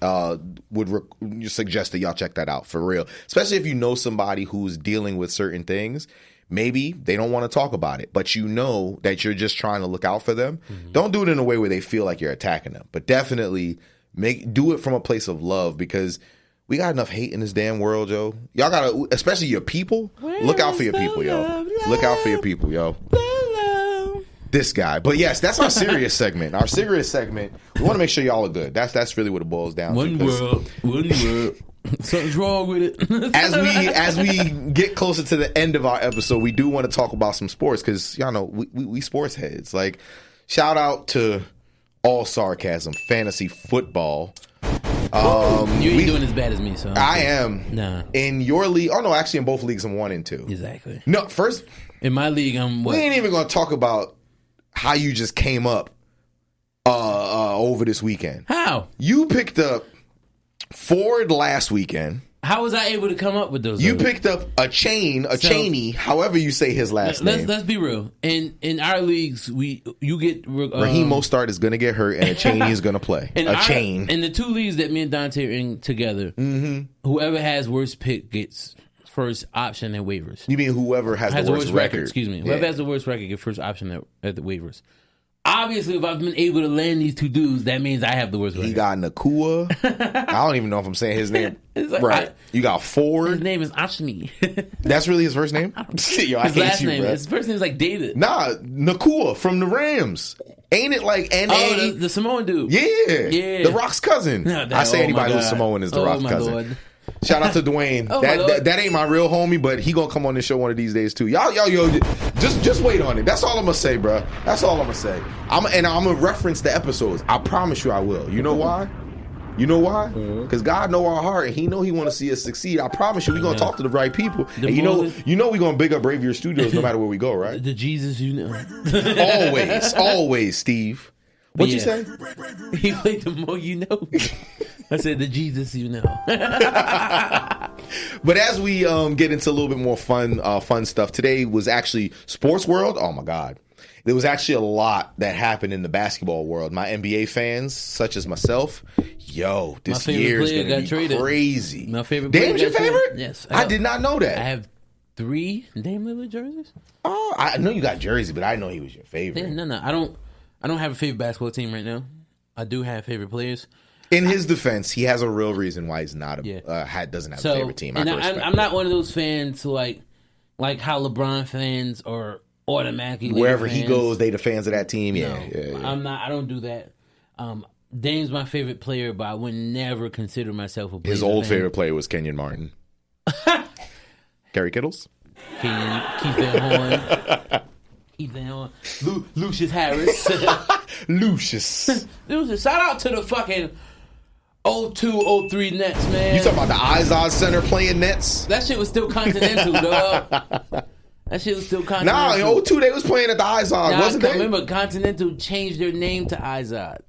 would suggest that y'all check that out for real, especially if you know somebody who's dealing with certain things. Maybe they don't want to talk about it, but you know that you're just trying to look out for them. Mm-hmm. Don't do it in a way where they feel like you're attacking them, but definitely do it from a place of love, because we got enough hate in this damn world, yo. Y'all gotta, especially your people, look out for your people, yo. Look out for your people, yo. This guy. But yes, that's our serious segment. Our serious segment, we want to make sure y'all are good. That's really what it boils down to. One world. Something's wrong with it. As we get closer to the end of our episode, we do want to talk about some sports, because y'all know we sports heads. Like, shout out to all sarcasm, fantasy football. You ain't doing as bad as me, so I am. Nah. In your league, oh no, actually in both leagues I'm 1 and 2. Exactly. No, first in my league I'm what? We ain't even gonna talk about how you just came up over this weekend. How? You picked up Ford last weekend. How was I able to come up with those? You picked up a Cheney, however you say his last name. Let's be real. In our leagues, you get Raheem Mostert is going to get hurt, and a Cheney is going to play. In the 2 leagues that me and Dante are in together, whoever has worst pick gets first option at waivers. You mean whoever has the worst record? Excuse me. Whoever has the worst record gets first option at the waivers. Obviously, if I've been able to land these 2 dudes, that means I have the worst record. He got Nakua. I don't even know if I'm saying his name right. You got Ford. His name is Ashmi. That's really his first name? Yo, I his hate last you, name. bro. His first name is like David. Nah, Nakua from the Rams. Ain't it like N-A? Oh, the Samoan dude. Yeah. The Rock's cousin. I say anybody who's Samoan is the Rock's cousin. Lord. Shout out to Dwayne. That ain't my real homie, but he gonna come on this show one of these days too. Yo, just wait on it. That's all I'm gonna say, bro. That's all I'm gonna say. I'm gonna reference the episodes. I promise you I will. You know why? Because God know our heart, and He know He want to see us succeed. I promise you, we gonna talk to the right people. And you know we gonna big up Bravier Studios no matter where we go, right? The Jesus you know. always, Steve. What'd you say? He played the more you know. I said the Jesus you know. But as we get into a little bit more fun stuff, today was actually Sports World. Oh my God. There was actually a lot that happened in the basketball world. My NBA fans, such as myself, this year is going to be crazy. My favorite player Dame's your favorite? Yes. I did not know that. I have 3 Dame Lillard jerseys. Oh, I know you got jersey, but I didn't know he was your favorite. No. I don't have a favorite basketball team right now. I do have favorite players. In his defense, he has a real reason why he's not doesn't have a favorite team. I'm not one of those fans who like how LeBron fans are automatically wherever fans. He goes, they the fans of that team. Yeah. I'm not. I don't do that. Dame's my favorite player, but I would never consider myself a Blazer His old fan. favorite player was Kenyon Martin. Gary Kittles? Keith Van Horn. Lucius Harris. Lucius. Shout out to the fucking 02-03 Nets, man. You talking about the Izod Center playing Nets? That shit was still Continental, dog. That shit was still Continental. Nah, in 02 they was playing at the Izod, wasn't they? Remember, Continental changed their name to Izod.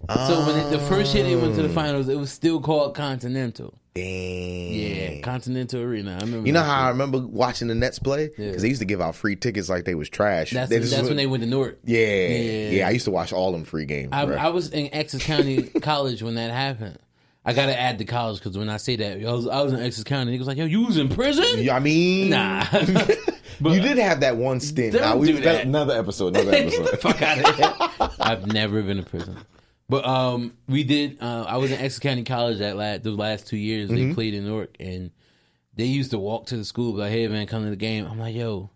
So when the first year they went to the finals, it was still called Continental. Dang. Yeah, Continental Arena. I remember. You know how I remember watching the Nets play? Because they used to give out free tickets like they was trash. That's when they went to Newark. Yeah. I used to watch all them free games. I was in Essex County College when that happened. I got to add the college because when I say that, I was in Essex County. He was like, yo, you was in prison? I mean... Nah. But you did have that one stint. Another episode. Get the fuck out of here. I've never been in prison. But we did. I was in Essex County College those last 2 years. They played in Newark, and they used to walk to the school, like, "Hey man, come to the game." I'm like, "Yo,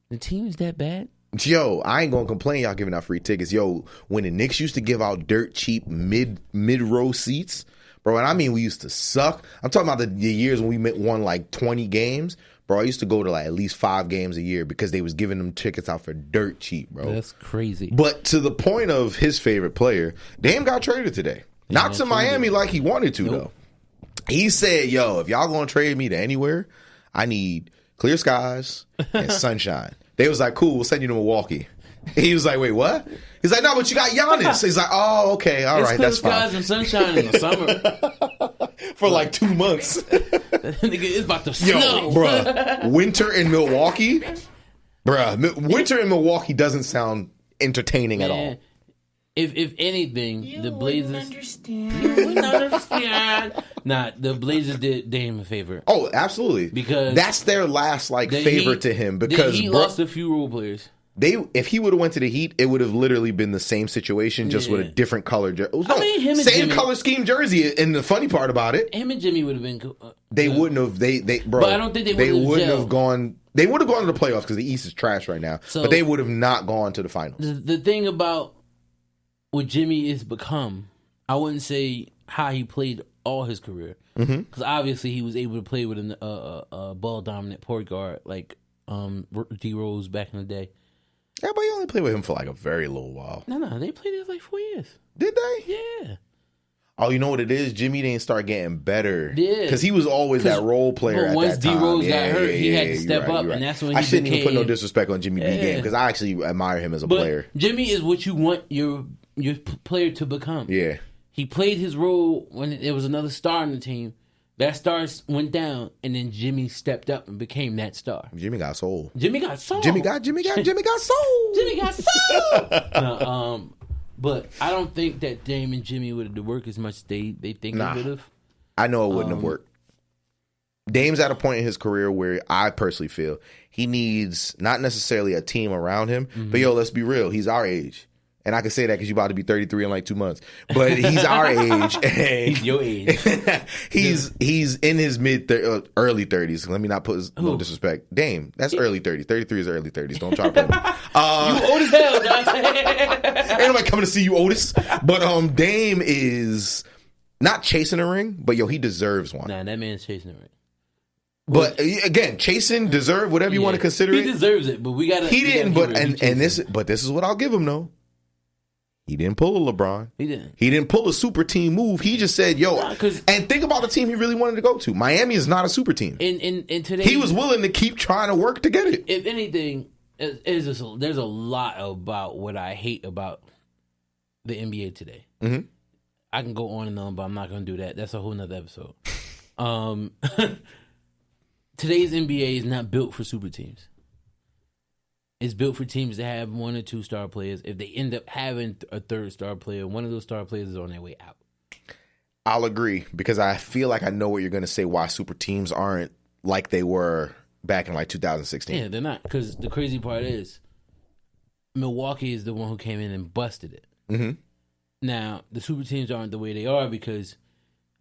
the team is that bad?" Yo, I ain't gonna complain. Y'all giving out free tickets. Yo, when the Knicks used to give out dirt cheap mid row seats, bro, and I mean we used to suck. I'm talking about the years when we won like 20 games. Bro, I used to go to like at least 5 games a year because they was giving them tickets out for dirt cheap, bro. That's crazy. But to the point of his favorite player, Dame got traded today. Not to Miami like he wanted to, though. He said, yo, if y'all going to trade me to anywhere, I need clear skies and sunshine. They was like, cool, we'll send you to Milwaukee. He was like, wait, what? He's like, no, but you got Giannis. He's like, oh, okay, all right, that's fine. Clear skies and sunshine in the summer. for like 2 months. Nigga, it's about to snow. Bruh. Winter in Milwaukee? Bruh, winter in Milwaukee doesn't sound entertaining at all. If anything, the Blazers... understand. You wouldn't understand. Nah, the Blazers did him a favor. Oh, absolutely. Because that's their last favor to him. Because he lost a few role players. If he would have went to the Heat, it would have literally been the same situation, just with a different color jersey. Same color scheme jersey. And the funny part about it, him and Jimmy would have been. They wouldn't have. Bro. But I don't think they wouldn't have gone. They would have gone to the playoffs because the East is trash right now. But they would have not gone to the finals. The thing about what Jimmy is become, I wouldn't say how he played all his career, because obviously he was able to play with a ball dominant point guard like D Rose back in the day. Yeah, but you only played with him for like a very little while. No, they played it like 4 years. Did they? Yeah. Oh, you know what it is? Jimmy didn't start getting better. Yeah. Because he was always that role player at that time. Once D Rose got hurt, he had to step up, and that's when he I shouldn't even put no disrespect on Jimmy B. Game, because I actually admire him as a player. Jimmy is what you want your player to become. Yeah. He played his role when there was another star on the team. That star went down, and then Jimmy stepped up and became that star. Jimmy got soul. Jimmy got soul. Jimmy got soul. Jimmy got soul. But I don't think that Dame and Jimmy would have worked as much as they think they would have. I know it wouldn't have worked. Dame's at a point in his career where I personally feel he needs not necessarily a team around him, but let's be real. He's our age. And I can say that because you're about to be 33 in like 2 months. But he's our age. And he's your age. he's in his early 30s. Let me not put no disrespect. Dame, that's early 30s. 33 is early 30s. Don't try to play me. You old as hell, Dante. Ain't nobody coming to see you, Otis. But Dame is not chasing a ring, but he deserves one. Nah, that man's chasing a ring. But again, chasing, deserve, whatever you want to consider it. He deserves it, but we gotta. He didn't, but this is what I'll give him though. He didn't pull a LeBron. He didn't. He didn't pull a super team move. He just said, and think about the team he really wanted to go to. Miami is not a super team. In today, he was willing to keep trying to work to get it. If anything, there's a lot about what I hate about the NBA today. Mm-hmm. I can go on and on, but I'm not going to do that. That's a whole nother episode. Today's NBA is not built for super teams. It's built for teams that have 1 or 2 star players. If they end up having a third star player, one of those star players is on their way out. I'll agree, because I feel like I know what you're going to say, why super teams aren't like they were back in like 2016. Yeah, they're not. Because the crazy part is Milwaukee is the one who came in and busted it. Mm-hmm. Now, the super teams aren't the way they are because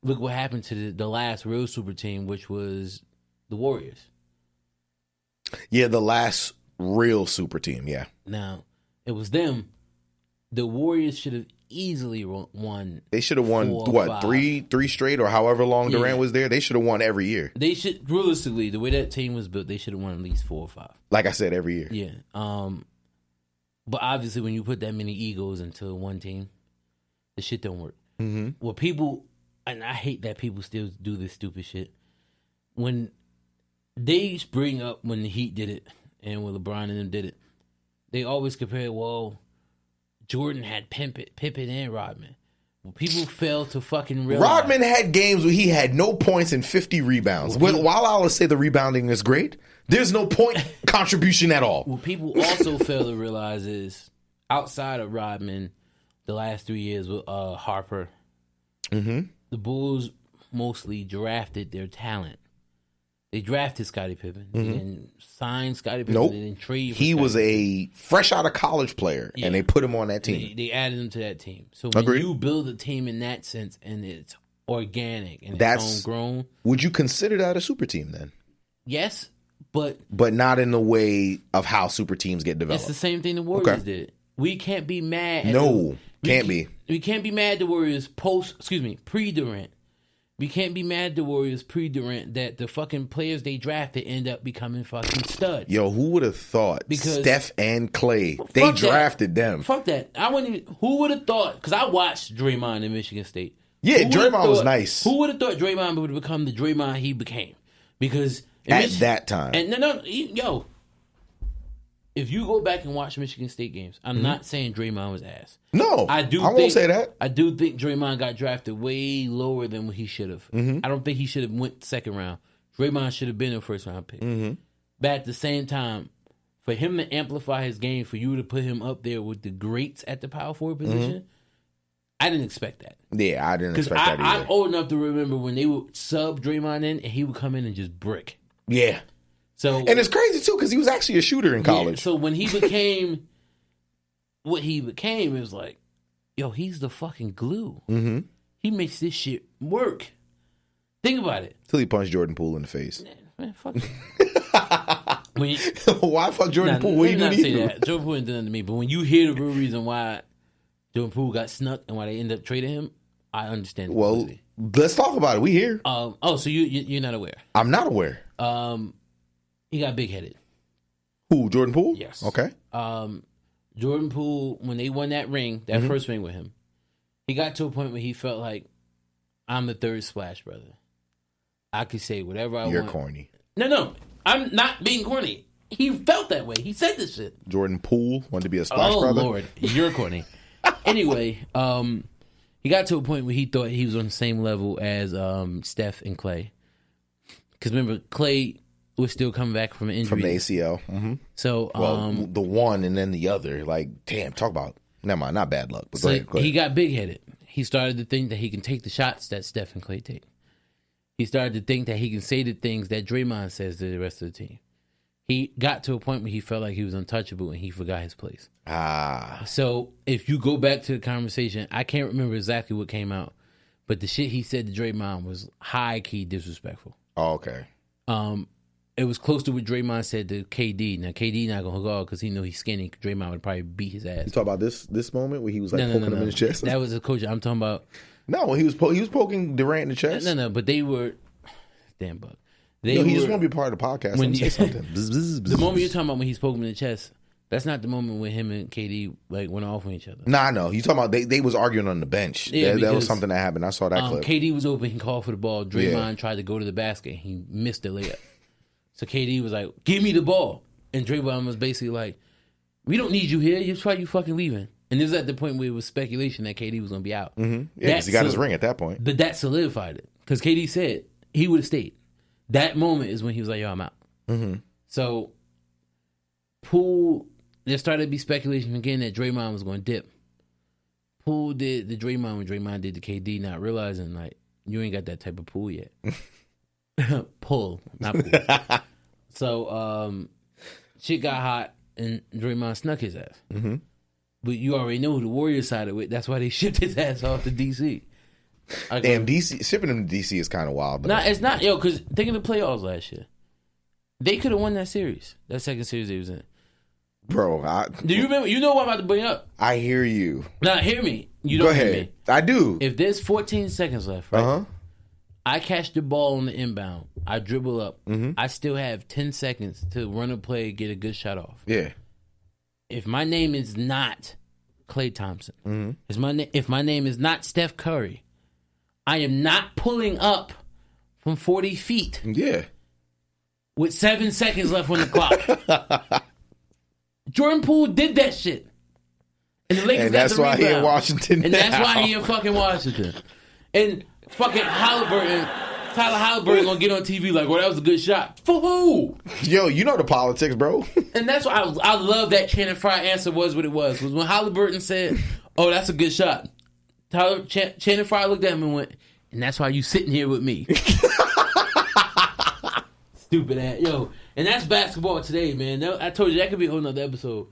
look what happened to the last real super team, which was the Warriors. Yeah, the last real super team, yeah. Now, it was them. The Warriors should have easily won. They should have won, three straight or however long Durant was there? They should have won every year. They should, realistically, the way that team was built, they should have won at least 4 or 5. Like I said, every year. Yeah. But obviously, when you put that many egos into one team, the shit don't work. Mm-hmm. Well, people, and I hate that people still do this stupid shit. When they bring up when the Heat did it, and when LeBron and them did it, they always compare, Jordan had Pippen and Rodman. Well, people fail to fucking realize. Rodman had games where he had no points and 50 rebounds. While I'll say the rebounding is great, there's no point contribution at all. What people also fail to realize is, outside of Rodman, the last 3 years with Harper, the Bulls mostly drafted their talent. They drafted Scottie Pippen. They didn't sign Scottie Pippen. Nope. They didn't trade for He Scottie was Pippen. a fresh out of college player, and they put him on that team. They added him to that team. So when you build a team in that sense, and it's organic and it's homegrown. Would you consider that a super team then? Yes, but not in the way of how super teams get developed. It's the same thing the Warriors did. We can't be mad. We can't be mad at the Warriors pre-Durant. We can't be mad at the Warriors pre-Durant that the fucking players they drafted end up becoming fucking studs. Yo, who would have thought? Because Steph and Clay, they drafted them. Fuck that. Who would have thought? Because I watched Draymond in Michigan State. Yeah, Draymond was nice. Who would have thought Draymond would have become the Draymond he became? Because at that time. And yo, if you go back and watch Michigan State games, I'm not saying Draymond was ass. No, I won't say that. I do think Draymond got drafted way lower than what he should have. Mm-hmm. I don't think he should have went second round. Draymond should have been a first round pick. Mm-hmm. But at the same time, for him to amplify his game, for you to put him up there with the greats at the power forward position, I didn't expect that. Yeah, I didn't expect that either. I'm old enough to remember when they would sub Draymond in and he would come in and just brick. Yeah. So, and it's crazy too because he was actually a shooter in college. Yeah, so when he became what he became, it was like, yo, he's the fucking glue. Mm-hmm. He makes this shit work. Think about it. Till he punched Jordan Poole in the face. Man, fuck you. Why fuck Jordan Poole? What you do to you? Jordan Poole didn't do nothing to me. But when you hear the real reason why Jordan Poole got snuck and why they ended up trading him, I understand. Well, let's talk about it. We here. So you're not aware? I'm not aware. He got big headed. Who, Jordan Poole? Yes. Okay. Jordan Poole, when they won that ring, that first ring with him, he got to a point where he felt like, I'm the third Splash brother. I could say whatever I want. You're corny. No. I'm not being corny. He felt that way. He said this shit. Jordan Poole wanted to be a Splash brother? Oh, Lord. You're corny. Anyway, he got to a point where he thought he was on the same level as Steph and Clay. Because remember, Clay was still coming back from an injury. From the ACL. Mm-hmm. So, the one and then the other. Like, damn, talk about, never mind, not bad luck. But so go ahead. He got big-headed. He started to think that he can take the shots that Steph and Clay take. He started to think that he can say the things that Draymond says to the rest of the team. He got to a point where he felt like he was untouchable and he forgot his place. So if you go back to the conversation, I can't remember exactly what came out, but the shit he said to Draymond was high-key disrespectful. Oh, okay. It was close to what Draymond said to KD. Now, KD not going to go out because he know he's skinny. Draymond would probably beat his ass. You talk about this moment where he was like poking him in his chest? That was a coach. I'm talking about. No, he was poking Durant in the chest. No, but they were. Damn, Buck. He just want to be part of the podcast. When say something. The moment you're talking about when he's poking him in the chest, that's not the moment when him and KD like went off on each other. Nah, I know. You talking about they was arguing on the bench. Yeah, that was something that happened. I saw that clip. KD was open. He called for the ball. Draymond tried to go to the basket. He missed the layup. So KD was like, "Give me the ball," and Draymond was basically like, "We don't need you here. That's why you fucking leaving." And this was at the point where it was speculation that KD was going to be out. Mm-hmm. Yeah, because he got his ring at that point. But that solidified it. Because KD said he would have stayed. That moment is when he was like, yo, I'm out. Mm-hmm. So, Poole, there started to be speculation again that Draymond was going to dip. Poole did the Draymond when Draymond did the KD, not realizing, like, you ain't got that type of pool yet. Pull, not pool. So, shit got hot, and Draymond snuck his ass. Mm-hmm. But you already know who the Warriors sided with. That's why they shipped his ass off to D.C. Damn, DC shipping him to DC is kind of wild. Nah, it's not, yo. Because think of the playoffs last year. They could have won that series. That second series they was in. Bro, do you remember? You know what I'm about to bring up. I hear you. Now, hear me. You don't hear me. I do. If there's 14 seconds left, right? I catch the ball on the inbound. I dribble up. Mm-hmm. I still have 10 seconds to run a play, get a good shot off. Yeah. If my name is not Klay Thompson, if my name is not Steph Curry, I am not pulling up from 40 feet. Yeah. With 7 seconds left on the clock. Jordan Poole did that shit. And the Lakers got the rebound. And that's why he in Washington And that's why he in fucking Washington. And fucking Tyler Halliburton gonna get on TV like, well, that was a good shot. For who? Yo, you know the politics, bro. And that's why I love that Channing Frye answer was what it was when Halliburton said, oh, that's a good shot. Channing Frye looked at him and went, and that's why you sitting here with me. Stupid ass. Yo, and that's basketball today, man. I told you that could be a whole nother episode.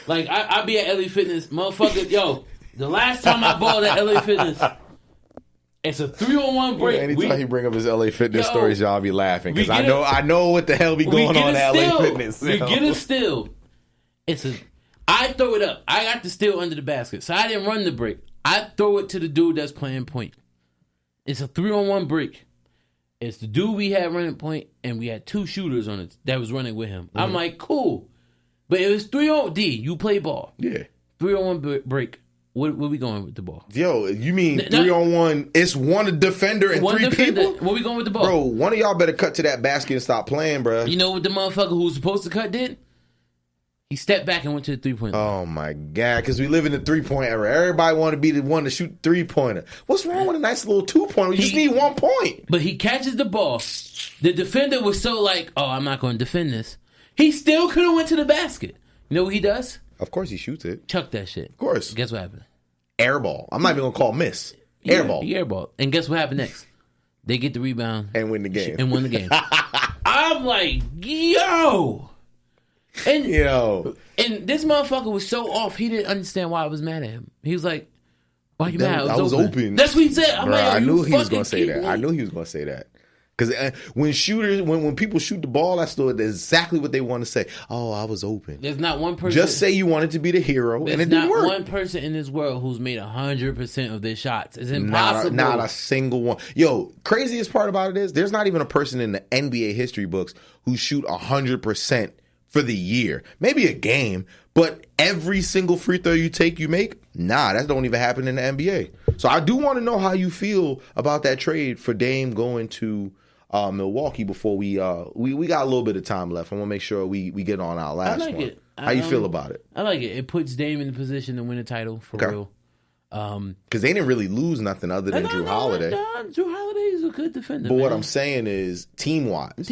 Like, I be at LA Fitness, motherfucker. Yo, the last time I balled at LA Fitness, it's a 3-on-1 break. Yeah, anytime he bring up his LA Fitness stories, y'all be laughing because I know what the hell be going on at LA Fitness. We get a steal. I throw it up. I got the steal under the basket, so I didn't run the break. I throw it to the dude that's playing point. It's a 3-on-1 break. It's the dude we had running point, and we had 2 shooters on it that was running with him. Mm-hmm. I'm like, cool, but it was 3-on-D. You play ball. Yeah. 3-on-1 break. Where we going with the ball? Yo, you mean 3-on-1? It's one defender and 3 people? Where we going with the ball? Bro, one of y'all better cut to that basket and stop playing, bro. You know what the motherfucker who was supposed to cut did? He stepped back and went to the 3-point line. Oh my God! Because we live in the 3-point era. Everybody want to be the one to shoot 3-pointer. What's wrong with a nice little 2-pointer? You just need 1 point. But he catches the ball. The defender was so like, "Oh, I'm not going to defend this." He still could have went to the basket. You know what he does? Of course, he shoots it. Chuck that shit. Of course. Guess what happened? Airball. I'm not even gonna call miss. Airball. He airball. And guess what happened next? They get the rebound And win the game. And win the game. I'm like, yo. And this motherfucker was so off, he didn't understand why I was mad at him. He was like, why you mad? I was open. That's what he said. I'm like, I knew he was going to say that. I knew he was going to say that. Because when people shoot the ball, that's exactly what they want to say. Oh, I was open. There's not one person. Just say you wanted to be the hero, and it didn't work. There's not one person in this world who's made 100% of their shots. It's impossible. Not a single one. Yo, craziest part about it is there's not even a person in the NBA history books who shoot 100% for the year. Maybe a game, but every single free throw you take, you make? Nah, that don't even happen in the NBA. So I do want to know how you feel about that trade for Dame going to Milwaukee before we got a little bit of time left. I want to make sure we get on our last one. It. How you feel about it? I like it. It puts Dame in the position to win a title for real. Because they didn't really lose nothing other than Drew Holiday. Drew Holiday is a good defender. But what I'm saying is, team-wise, that's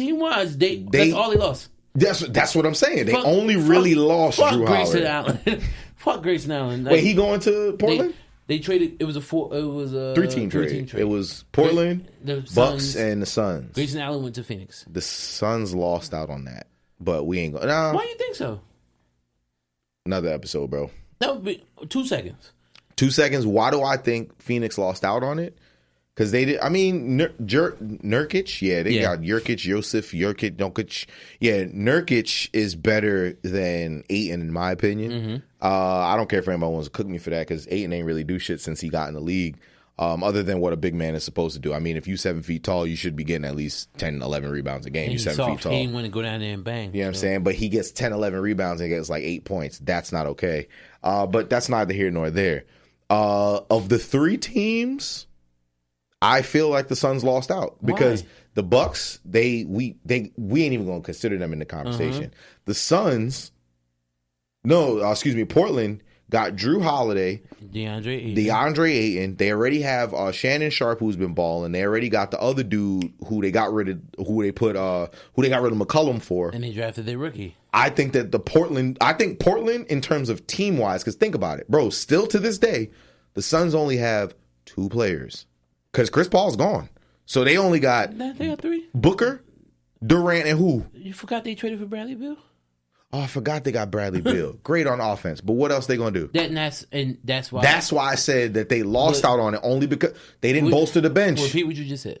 all they lost. That's what I'm saying. They only really lost Drew Grayson Holiday. Allen. Fuck Grayson Allen. Wait, he going to Portland? They traded. It was a 3-team trade. It was Portland, the Bucks, and the Suns. Grayson Allen went to Phoenix. The Suns lost out on that, but we ain't going. Nah. Why do you think so? Another episode, bro. That would be 2 seconds. 2 seconds. Why do I think Phoenix lost out on it? Because they did. I mean, Nurkic. Yeah, they got Jurkic, Joseph, Jokic. Yeah, Nurkic is better than Ayton in my opinion. Mm-hmm. I don't care if anybody wants to cook me for that because Ayton ain't really do shit since he got in the league. Other than what a big man is supposed to do. I mean, if you 7 feet tall, you should be getting at least 10, 11 rebounds a game. You're 7 feet tall. He didn't want to go down there and bang. You know what I'm saying? But he gets 10, 11 rebounds and gets like 8 points. That's not okay. But that's neither here nor there. Of the 3 teams, I feel like the Suns lost out because the Bucks, we ain't even going to consider them in the conversation. The Suns, Portland got Drew Holiday, DeAndre Ayton. They already have Shannon Sharp, who's been balling. They already got the other dude who they got rid of McCollum for, and they drafted their rookie. I think Portland in terms of team wise, because think about it, bro. Still to this day, the Suns only have 2 players because Chris Paul's gone, so they only got they got 3: Booker, Durant, and who? You forgot they traded for Bradley Beal. Oh, I forgot they got Bradley Beal. Great on offense, but what else they gonna do? That's why. That's why I said that they lost out on it only because they didn't bolster the bench. Repeat what you just said.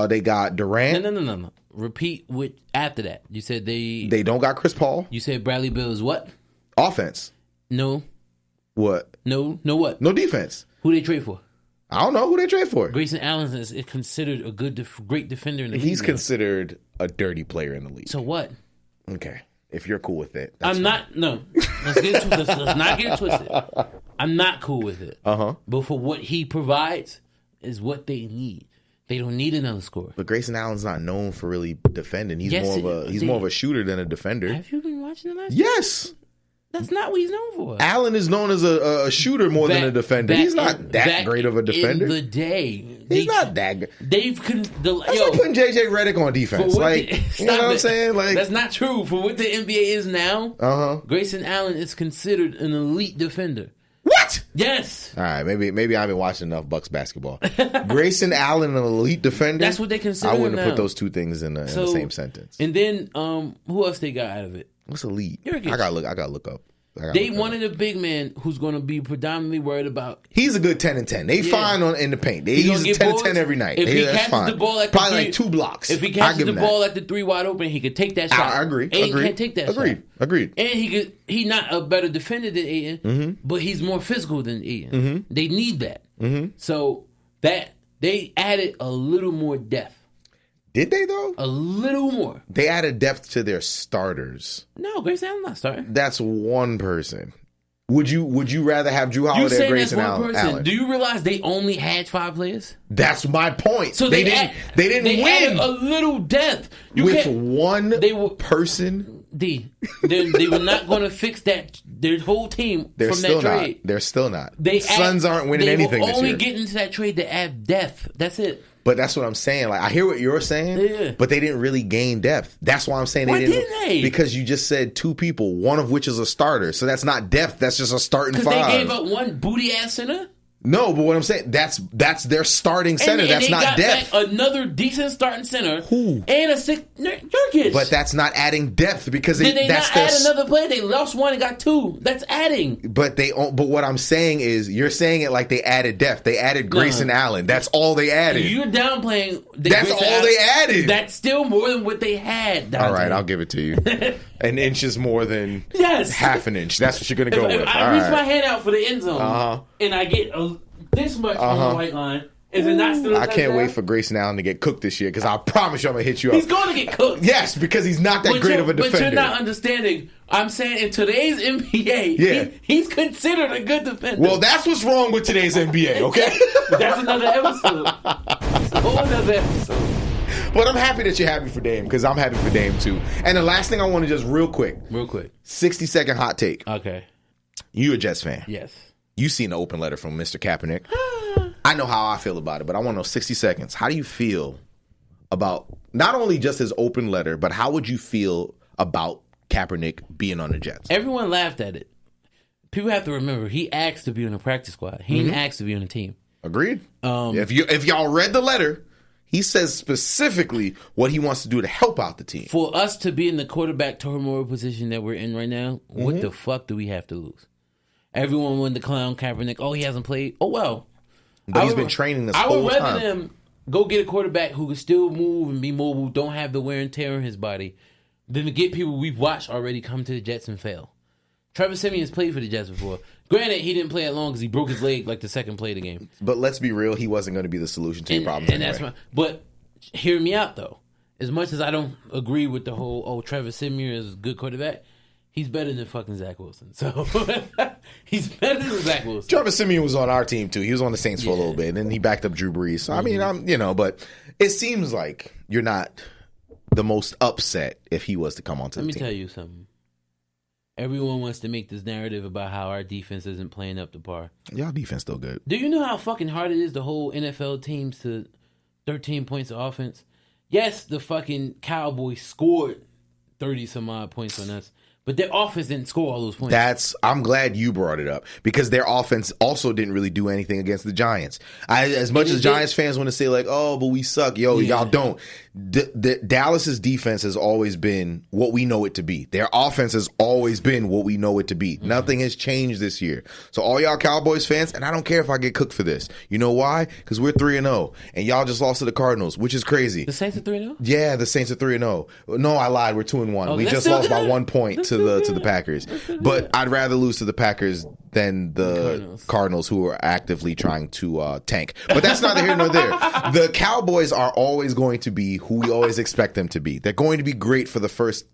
They got Durant. No. Repeat what after that. You said they don't got Chris Paul. You said Bradley Beal is what? Offense. No. What? No what? No defense. Who they trade for? I don't know who they trade for. Grayson Allen is considered a great defender in the league. He's considered a dirty player in the league. So what? Okay. If you're cool with it, I'm not. No, let's not get it twisted. I'm not cool with it. But for what he provides is what they need. They don't need another scorer. But Grayson Allen's not known for really defending. He's more of a shooter than a defender. Have you been watching the last? Yes. That's not what he's known for. Allen is known as a shooter more than a defender. He's not that great of a defender. In the day, he's not that good. That's like putting JJ Redick on defense. You know what I'm saying? Like, that's not true. For what the NBA is now, Grayson Allen is considered an elite defender. What? Yes. All right, maybe I've been watching enough Bucks basketball. Grayson Allen, an elite defender. That's what they consider. I wouldn't have put those 2 things in the same sentence. And then, who else they got out of it? What's elite? I gotta look up. They wanted a big man who's going to be predominantly worried about. He's a good 10 and 10. They fine in the paint. He's a 10 and 10 every night. If he catches the ball at probably like 2 blocks. If he catches the ball at the 3 wide open, he could take that shot. I agree. Ayton can't take that shot. Agreed. And he's not a better defender than Ayton, but he's more physical than Ayton. They need that. So that they added a little more depth. Did they though? A little more. They added depth to their starters. No, Grayson Allen's not starting. That's one person. Would you rather have Drew Holiday or Grayson Allen? Do you realize they only had 5 players? That's my point. So they didn't win. Added a little depth. With one person D. They were not going to fix that. Their whole team They're from still that trade. not. They're still not. Suns aren't winning anything this year. They were only getting into that trade to add depth. That's it. But that's what I'm saying. Like, I hear what you're saying, but they didn't really gain depth. That's why I'm saying Why they didn't. Didn't they? Because you just said two people, one of which is a starter. So that's not depth. That's just a starting five. Because they gave up one booty ass center. No, but what I'm saying, that's their starting center. And that's they not got depth. Back another decent starting center. Who? And a six. Nurkic. But that's not adding depth because Did they that's not add another player? They lost one and got two. That's adding. But what I'm saying is, you're saying it like they added depth. They added Grayson Allen. That's all they added. You're downplaying. That's all they added. That's still more than what they had. Dante. All right, I'll give it to you. An inch is more than half an inch. That's what you're going to go with. If I reach my hand out for the end zone and I get this much on the white line, is it not still a touchdown? I can't wait for Grayson Allen to get cooked this year because I promise you I'm going to hit you up. He's going to get cooked. Yes, because he's not that great of a defender. But you're not understanding. I'm saying in today's NBA, he's considered a good defender. Well, that's what's wrong with today's NBA, okay? That's another episode. That's a whole other episode. But I'm happy that you're happy for Dame because I'm happy for Dame too. And the last thing I want to just real quick, 60-second hot take. Okay. You a Jets fan? Yes. You seen the open letter from Mr. Kaepernick. I know how I feel about it, but I want to know 60 seconds. How do you feel about not only just his open letter, but how would you feel about Kaepernick being on the Jets? Everyone laughed at it. People have to remember, he asked to be on the practice squad. He didn't ask to be on the team. Agreed. If y'all read the letter, he says specifically what he wants to do to help out the team. For us to be in the quarterback turmoil position that we're in right now, what the fuck do we have to lose? Everyone wanted to clown Kaepernick. Oh, he hasn't played. Oh, well. But he's been training this whole time. I would rather them go get a quarterback who can still move and be mobile, don't have the wear and tear in his body, than to get people we've watched already come to the Jets and fail. Trevor Siemian's played for the Jets before. Granted, he didn't play that long because he broke his leg like the second play of the game. But let's be real, he wasn't going to be the solution to your problems anyway. But hear me out, though. As much as I don't agree with the whole, Trevor Siemian is a good quarterback, he's better than fucking Zach Wilson. So he's better than Zach Wilson. Trevor Siemian was on our team too. He was on the Saints for a little bit, and then he backed up Drew Brees. So I mean, but it seems like you're not the most upset if he was to come onto the team. Let me tell you something. Everyone wants to make this narrative about how our defense isn't playing up to par. Y'all defense still good. Do you know how fucking hard it is to hold NFL teams to 13 points of offense? Yes, the fucking Cowboys scored 30 some odd points on us. But their offense didn't score all those points. I'm glad you brought it up because their offense also didn't really do anything against the Giants. As much as Giants fans want to say like, oh, but we suck. Y'all don't. Dallas's defense has always been what we know it to be. Their offense has always been what we know it to be. Mm-hmm. Nothing has changed this year. So all y'all Cowboys fans, and I don't care if I get cooked for this. You know why? Because we're 3-0, and y'all just lost to the Cardinals, which is crazy. The Saints are 3-0? Yeah, the Saints are 3-0. No, I lied. We're 2-1. We just lost by 1 point to the Packers. But I'd rather lose to the Packers than the Cardinals, who are actively trying to tank. But that's neither here nor there. The Cowboys are always going to be who we always expect them to be. They're going to be great for the first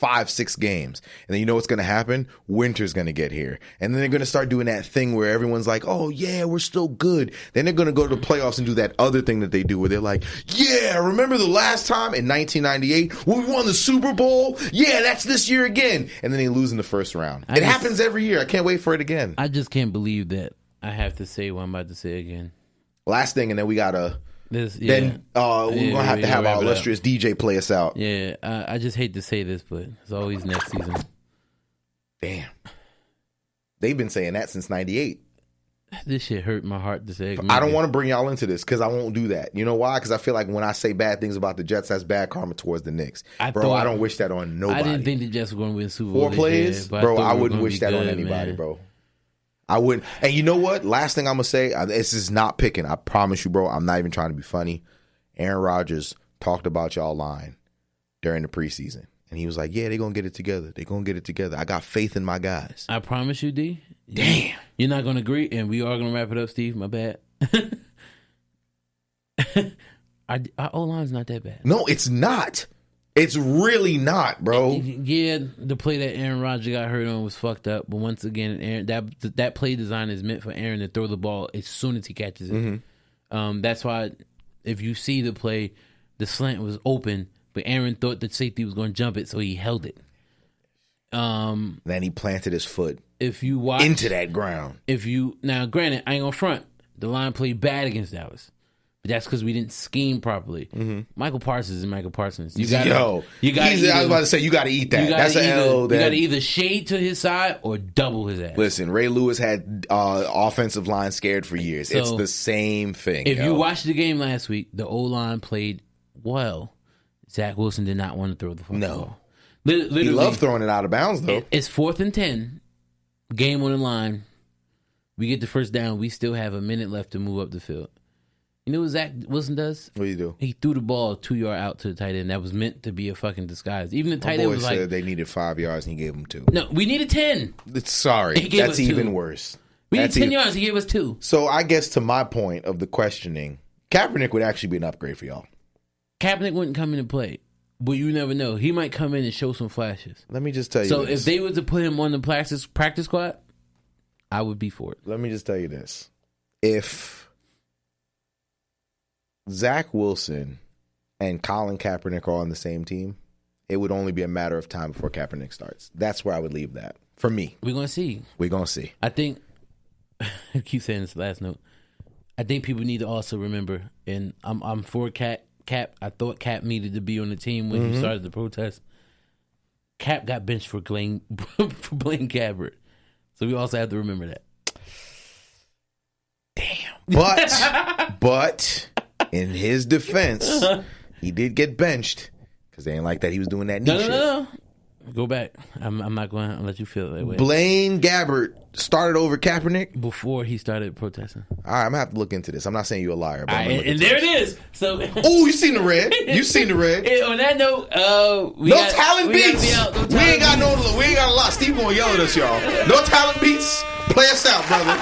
5-6 games. And then you know what's going to happen? Winter's going to get here. And then they're going to start doing that thing where everyone's like, oh, yeah, we're still good. Then they're going to go to the playoffs and do that other thing that they do where they're like, yeah, remember the last time in 1998 when we won the Super Bowl? Yeah, that's this year again. And then they lose in the first round. It happens every year. I can't wait for it again. I just can't believe that I have to say what I'm about to say again. Last thing, and then we got to... we're going to have our illustrious DJ play us out. Yeah, I just hate to say this, but it's always next season. Damn. They've been saying that since 98. This shit hurt my heart to say. I don't want to bring y'all into this because I won't do that. You know why? Because I feel like when I say bad things about the Jets, that's bad karma towards the Knicks. I don't wish that on nobody. I didn't think the Jets were going to win Super Bowl 4 plays? Year, bro, I wouldn't wish that on anybody, bro. I wouldn't. And you know what? Last thing I'm going to say, this is not picking. I promise you, bro. I'm not even trying to be funny. Aaron Rodgers talked about y'all lying during the preseason. And he was like, yeah, they're going to get it together. They're going to get it together. I got faith in my guys. I promise you, D. Damn. You're not going to agree, and we are going to wrap it up, Steve. My bad. Our O-line's not that bad. No, it's not. It's really not, bro. Yeah, the play that Aaron Rodgers got hurt on was fucked up. But once again, Aaron, that play design is meant for Aaron to throw the ball as soon as he catches it. Mm-hmm. That's why if you see the play, the slant was open, but Aaron thought the safety was going to jump it, so he held it. Then he planted his foot If you watch into that ground. Now, granted, I ain't gonna front. The line played bad against Dallas. But that's because we didn't scheme properly. Mm-hmm. Michael Parsons is Michael Parsons. I was about to say, you got to eat that. That's an L. You got to either shade to his side or double his ass. Listen, Ray Lewis had offensive line scared for years. So, it's the same thing. If you watched the game last week, the O-line played well. Zach Wilson did not want to throw the football. No. Literally, he loved throwing it out of bounds, though. It's 4th and 10. Game on the line. We get the first down. We still have a minute left to move up the field. You know what Zach Wilson does? What do you do? He threw the ball 2 yards out to the tight end. That was meant to be a fucking disguise. Even the tight end was said like, they needed 5 yards and he gave them 2. No, we needed 10. Sorry, that's even worse. We needed 10 yards. He gave us 2. So I guess to my point of the questioning, Kaepernick would actually be an upgrade for y'all. Kaepernick wouldn't come in and play, but you never know. He might come in and show some flashes. Let me just tell you. So if they were to put him on the practice squad, I would be for it. Let me just tell you this: if Zach Wilson and Colin Kaepernick are on the same team, it would only be a matter of time before Kaepernick starts. That's where I would leave that. For me. We're going to see. We're going to see. I think, I keep saying this last note, I think people need to also remember, and I'm for Cap. I thought Cap needed to be on the team when he started the protest. Cap got benched for Blaine Gabbert. So we also have to remember that. Damn. But in his defense, he did get benched because they ain't like that he was doing that knee shit. No. Go back. I'm not going to let you feel that way. Blaine Gabbert started over Kaepernick before he started protesting. All right, I'm gonna have to look into this. I'm not saying you're a liar, but and there it is. So, oh, you seen the red? You seen the red? On that note, talent beats. We ain't got a lot. Steve gonna yell at us, y'all. No talent beats. Play us out, brother.